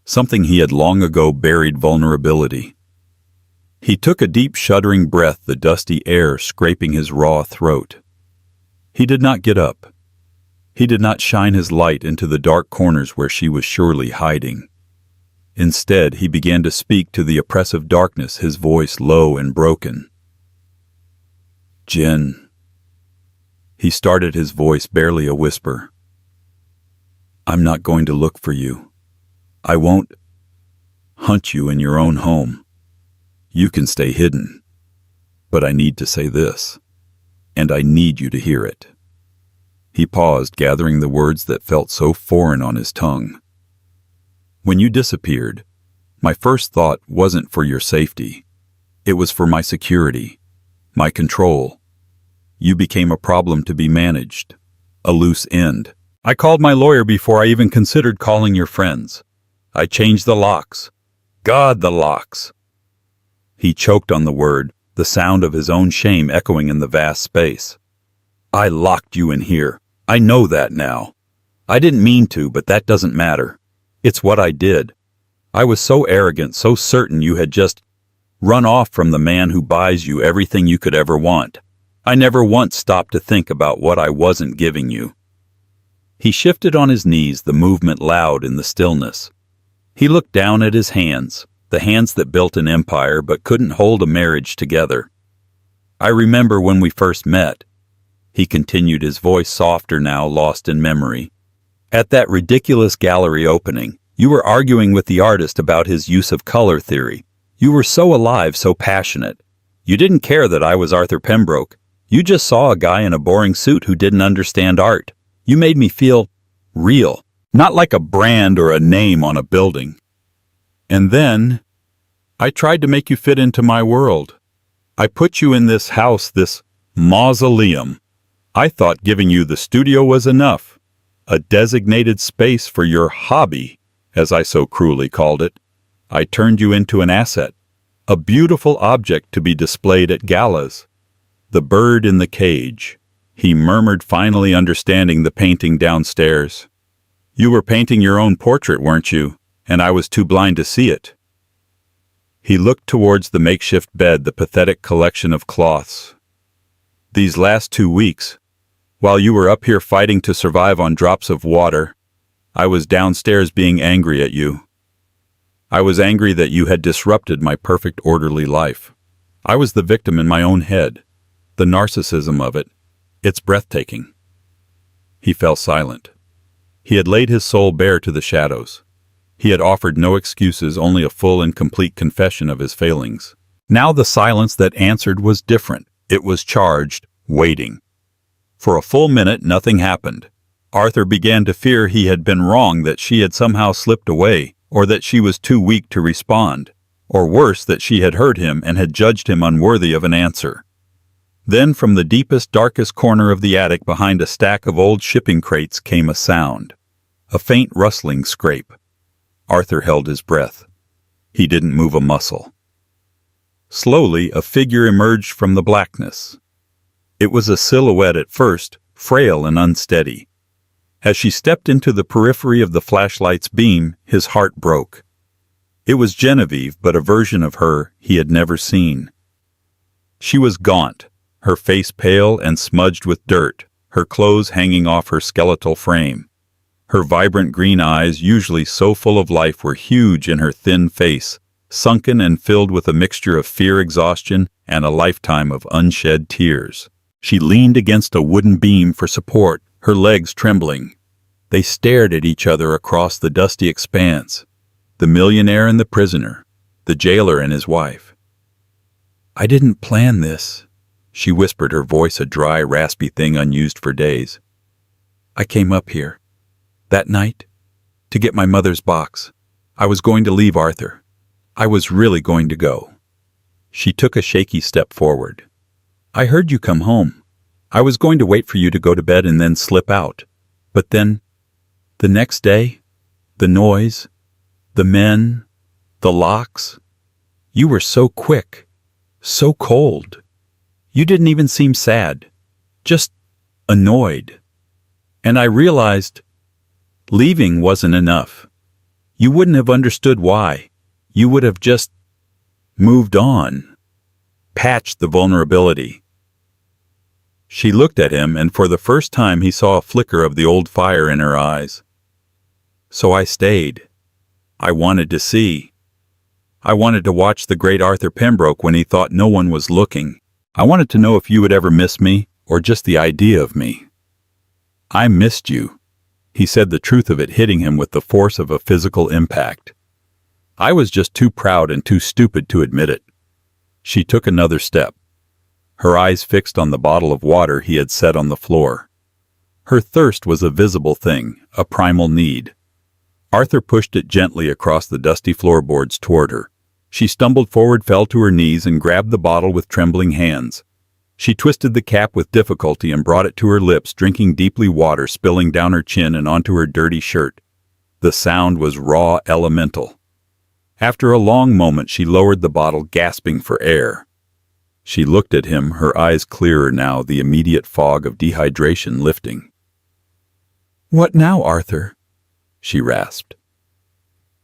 Something he had long ago buried: vulnerability. He took a deep, shuddering breath, the dusty air scraping his raw throat. He did not get up. He did not shine his light into the dark corners where she was surely hiding. Instead, he began to speak to the oppressive darkness, his voice low and broken. "Jen." He started, his voice barely a whisper. "I'm not going to look for you. I won't hunt you in your own home. You can stay hidden. But I need to say this, and I need you to hear it." He paused, gathering the words that felt so foreign on his tongue. "When you disappeared, my first thought wasn't for your safety. It was for my security, my control. You became a problem to be managed, a loose end. I called my lawyer before I even considered calling your friends. I changed the locks. God, the locks." He choked on the word, the sound of his own shame echoing in the vast space. "I locked you in here. I know that now. I didn't mean to, but that doesn't matter. It's what I did. I was so arrogant, so certain you had just run off from the man who buys you everything you could ever want. I never once stopped to think about what I wasn't giving you." He shifted on his knees, the movement loud in the stillness. He looked down at his hands, the hands that built an empire but couldn't hold a marriage together. "I remember when we first met," he continued, his voice softer now, lost in memory. "At that ridiculous gallery opening, you were arguing with the artist about his use of color theory. You were so alive, so passionate. You didn't care that I was Arthur Pembroke. You just saw a guy in a boring suit who didn't understand art. You made me feel real, not like a brand or a name on a building. And then I tried to make you fit into my world. I put you in this house, this mausoleum. I thought giving you the studio was enough, a designated space for your hobby, as I so cruelly called it. I turned you into an asset, a beautiful object to be displayed at galas. The bird in the cage," he murmured, finally understanding the painting downstairs. "You were painting your own portrait, weren't you? And I was too blind to see it." He looked towards the makeshift bed, the pathetic collection of cloths. "These last 2 weeks, while you were up here fighting to survive on drops of water, I was downstairs being angry at you. I was angry that you had disrupted my perfect orderly life. I was the victim in my own head. The narcissism of it. It's breathtaking." He fell silent. He had laid his soul bare to the shadows. He had offered no excuses, only a full and complete confession of his failings. Now the silence that answered was different. It was charged, waiting. For a full minute, nothing happened. Arthur began to fear he had been wrong, that she had somehow slipped away, or that she was too weak to respond, or worse, that she had heard him and had judged him unworthy of an answer. Then from the deepest, darkest corner of the attic behind a stack of old shipping crates came a sound, a faint rustling scrape. Arthur held his breath. He didn't move a muscle. Slowly, a figure emerged from the blackness. It was a silhouette at first, frail and unsteady. As she stepped into the periphery of the flashlight's beam, his heart broke. It was Genevieve, but a version of her he had never seen. She was gaunt, her face pale and smudged with dirt, her clothes hanging off her skeletal frame. Her vibrant green eyes, usually so full of life, were huge in her thin face, sunken and filled with a mixture of fear, exhaustion, and a lifetime of unshed tears. She leaned against a wooden beam for support, her legs trembling. They stared at each other across the dusty expanse, the millionaire and the prisoner, the jailer and his wife. "I didn't plan this," she whispered, her voice a dry, raspy thing unused for days. "I came up here, that night, to get my mother's box. I was going to leave Arthur. I was really going to go." She took a shaky step forward. "I heard you come home. I was going to wait for you to go to bed and then slip out. But then The next day, the noise, the men, the locks. You were so quick, so cold. You didn't even seem sad, just annoyed. And I realized leaving wasn't enough. You wouldn't have understood why. You would have just moved on, patched the vulnerability. She looked at him, and for the first time he saw a flicker of the old fire in her eyes. So I stayed. I wanted to see. I wanted to watch the great Arthur Pembroke when he thought no one was looking. I wanted to know if you would ever miss me, or just the idea of me. I missed you. He said, the truth of it hitting him with the force of a physical impact. I was just too proud and too stupid to admit it. She took another step, her eyes fixed on the bottle of water he had set on the floor. Her thirst was a visible thing, a primal need. Arthur pushed it gently across the dusty floorboards toward her. She stumbled forward, fell to her knees, and grabbed the bottle with trembling hands. She twisted the cap with difficulty and brought it to her lips, drinking deeply, water spilling down her chin and onto her dirty shirt. The sound was raw, elemental. After a long moment, she lowered the bottle, gasping for air. She looked at him, her eyes clearer now, the immediate fog of dehydration lifting. "What now, Arthur?" she rasped.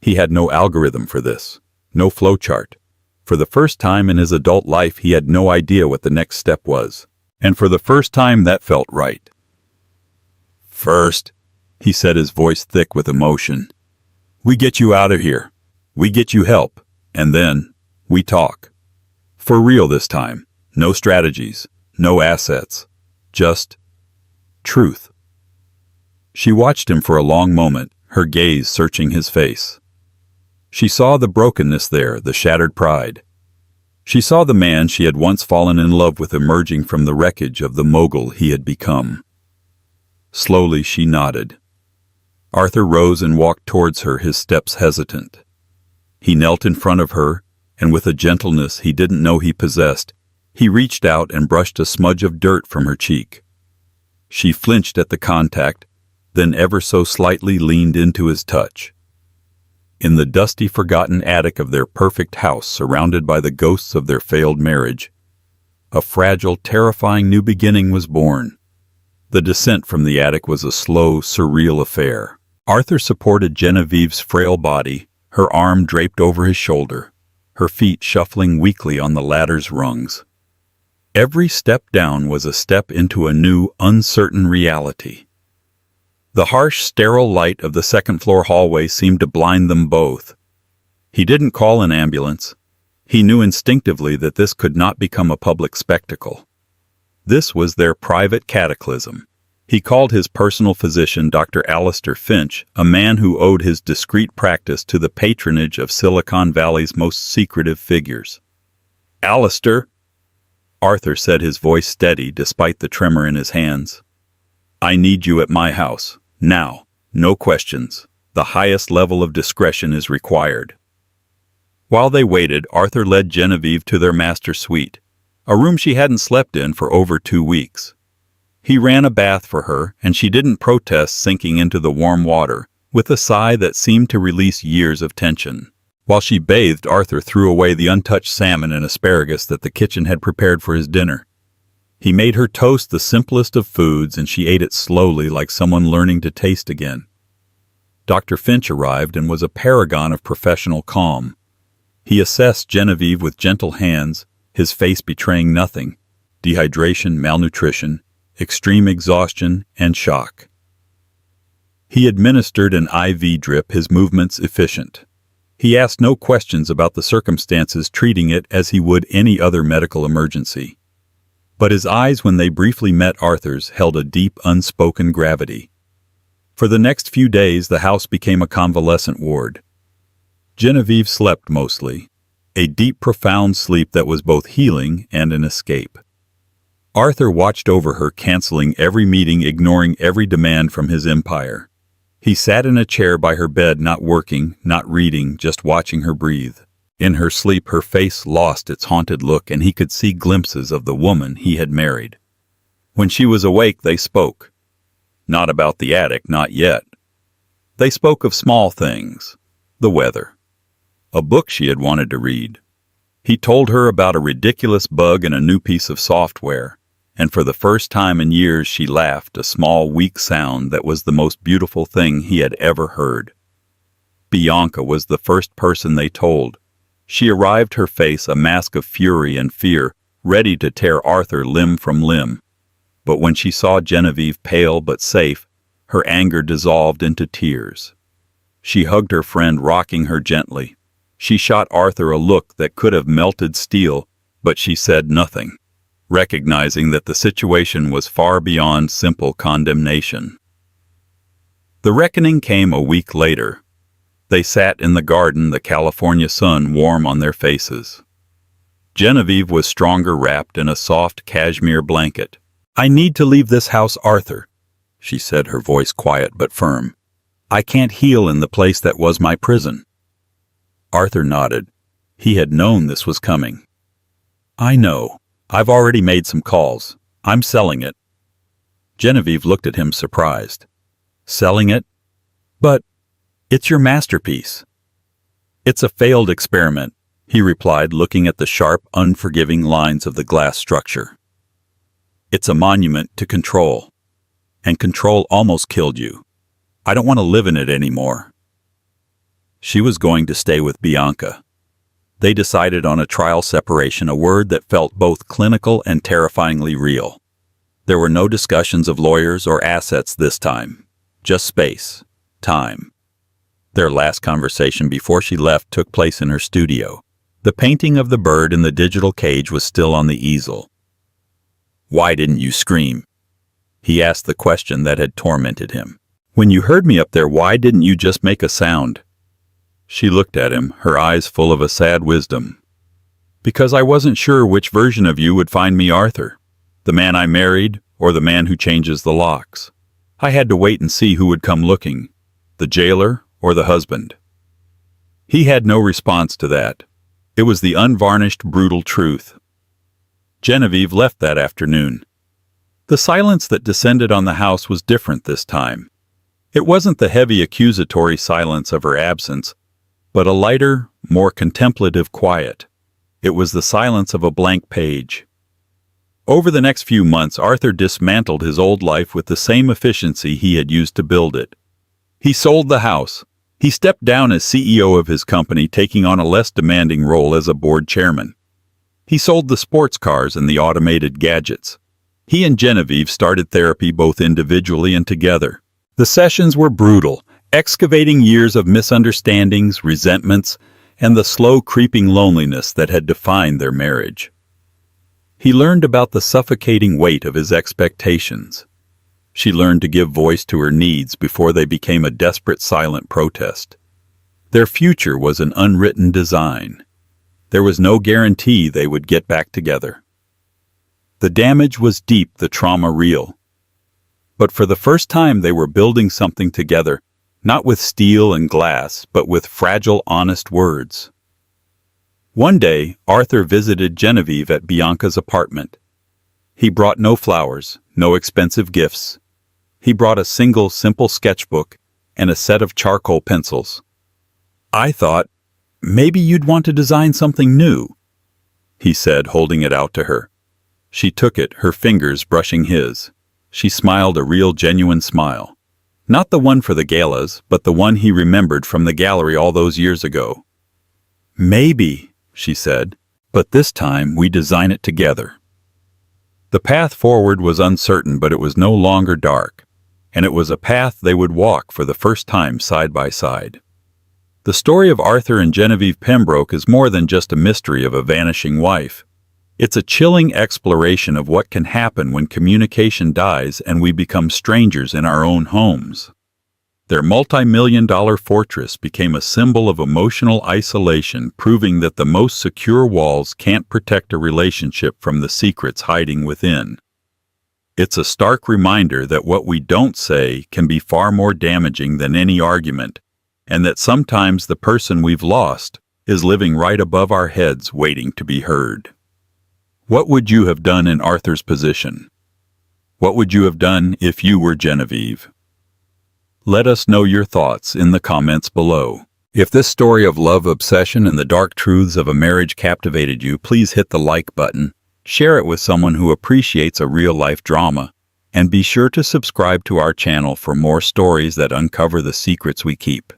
He had no algorithm for this, no flowchart. For the first time in his adult life, he had no idea what the next step was. And for the first time, that felt right. "First," he said, his voice thick with emotion, "we get you out of here. We get you help. And then, we talk. For real this time. No strategies. No assets. Just truth." She watched him for a long moment, her gaze searching his face. She saw the brokenness there, the shattered pride. She saw the man she had once fallen in love with emerging from the wreckage of the mogul he had become. Slowly she nodded. Arthur rose and walked towards her, his steps hesitant. He knelt in front of her, and with a gentleness he didn't know he possessed, he reached out and brushed a smudge of dirt from her cheek. She flinched at the contact, then ever so slightly leaned into his touch. In the dusty, forgotten attic of their perfect house, surrounded by the ghosts of their failed marriage, a fragile, terrifying new beginning was born. The descent from the attic was a slow, surreal affair. Arthur supported Genevieve's frail body, her arm draped over his shoulder, her feet shuffling weakly on the ladder's rungs. Every step down was a step into a new, uncertain reality. The harsh, sterile light of the second-floor hallway seemed to blind them both. He didn't call an ambulance. He knew instinctively that this could not become a public spectacle. This was their private cataclysm. He called his personal physician, Dr. Alistair Finch, a man who owed his discreet practice to the patronage of Silicon Valley's most secretive figures. "Alistair," Arthur said, his voice steady despite the tremor in his hands. "I need you at my house. Now. No questions. The highest level of discretion is required." While they waited, Arthur led Genevieve to their master suite, a room she hadn't slept in for over 2 weeks. He ran a bath for her, and she didn't protest, sinking into the warm water, with a sigh that seemed to release years of tension. While she bathed, Arthur threw away the untouched salmon and asparagus that the kitchen had prepared for his dinner. He made her toast the simplest of foods, and she ate it slowly, like someone learning to taste again. Dr. Finch arrived and was a paragon of professional calm. He assessed Genevieve with gentle hands, his face betraying nothing: dehydration, malnutrition, extreme exhaustion, and shock. He administered an IV drip, his movements efficient. He asked no questions about the circumstances, treating it as he would any other medical emergency. But his eyes, when they briefly met Arthur's, held a deep, unspoken gravity. For the next few days, the house became a convalescent ward. Genevieve slept mostly, a deep, profound sleep that was both healing and an escape. Arthur watched over her, canceling every meeting, ignoring every demand from his empire. He sat in a chair by her bed, not working, not reading, just watching her breathe. In her sleep, her face lost its haunted look, and he could see glimpses of the woman he had married. When she was awake, they spoke. Not about the attic, not yet. They spoke of small things, the weather, a book she had wanted to read. He told her about a ridiculous bug in a new piece of software, and for the first time in years she laughed, a small, weak sound that was the most beautiful thing he had ever heard. Bianca was the first person they told. She arrived, her face a mask of fury and fear, ready to tear Arthur limb from limb. But when she saw Genevieve pale but safe, her anger dissolved into tears. She hugged her friend, rocking her gently. She shot Arthur a look that could have melted steel, but she said nothing, recognizing that the situation was far beyond simple condemnation. The reckoning came a week later. They sat in the garden, the California sun warm on their faces. Genevieve was stronger, wrapped in a soft cashmere blanket. "I need to leave this house, Arthur," she said, her voice quiet but firm. "I can't heal in the place that was my prison." Arthur nodded. He had known this was coming. "I know. I've already made some calls. I'm selling it." Genevieve looked at him surprised. "Selling it? But it's your masterpiece." "It's a failed experiment," he replied, looking at the sharp, unforgiving lines of the glass structure. "It's a monument to control. And control almost killed you. I don't want to live in it anymore." She was going to stay with Bianca. They decided on a trial separation, a word that felt both clinical and terrifyingly real. There were no discussions of lawyers or assets this time. Just space, time. Their last conversation before she left took place in her studio. The painting of the bird in the digital cage was still on the easel. "Why didn't you scream?" He asked the question that had tormented him. "When you heard me up there, why didn't you just make a sound?" She looked at him, her eyes full of a sad wisdom. "Because I wasn't sure which version of you would find me, Arthur. The man I married, or the man who changes the locks. I had to wait and see who would come looking, the jailer or the husband." He had no response to that. It was the unvarnished, brutal truth. Genevieve left that afternoon. The silence that descended on the house was different this time. It wasn't the heavy, accusatory silence of her absence, but a lighter, more contemplative quiet. It was the silence of a blank page. Over the next few months, Arthur dismantled his old life with the same efficiency he had used to build it. He sold the house. He stepped down as CEO of his company, taking on a less demanding role as a board chairman. He sold the sports cars and the automated gadgets. He and Genevieve started therapy both individually and together. The sessions were brutal, excavating years of misunderstandings, resentments, and the slow creeping loneliness that had defined their marriage. He learned about the suffocating weight of his expectations. She learned to give voice to her needs before they became a desperate, silent protest. Their future was an unwritten design. There was no guarantee they would get back together. The damage was deep, the trauma real. But for the first time they were building something together, not with steel and glass, but with fragile, honest words. One day, Arthur visited Genevieve at Bianca's apartment. He brought no flowers, no expensive gifts. He brought a single, simple sketchbook and a set of charcoal pencils. "I thought, maybe you'd want to design something new," he said, holding it out to her. She took it, her fingers brushing his. She smiled, a real, genuine smile. Not the one for the galas, but the one he remembered from the gallery all those years ago. "Maybe," she said, "but this time we design it together." The path forward was uncertain, but it was no longer dark, and it was a path they would walk for the first time side by side. The story of Arthur and Genevieve Pembroke is more than just a mystery of a vanishing wife. It's a chilling exploration of what can happen when communication dies and we become strangers in our own homes. Their multi-million-dollar fortress became a symbol of emotional isolation, proving that the most secure walls can't protect a relationship from the secrets hiding within. It's a stark reminder that what we don't say can be far more damaging than any argument, and that sometimes the person we've lost is living right above our heads waiting to be heard. What would you have done in Arthur's position? What would you have done if you were Genevieve? Let us know your thoughts in the comments below. If this story of love obsession and the dark truths of a marriage captivated you, please hit the like button, share it with someone who appreciates a real-life drama, and be sure to subscribe to our channel for more stories that uncover the secrets we keep.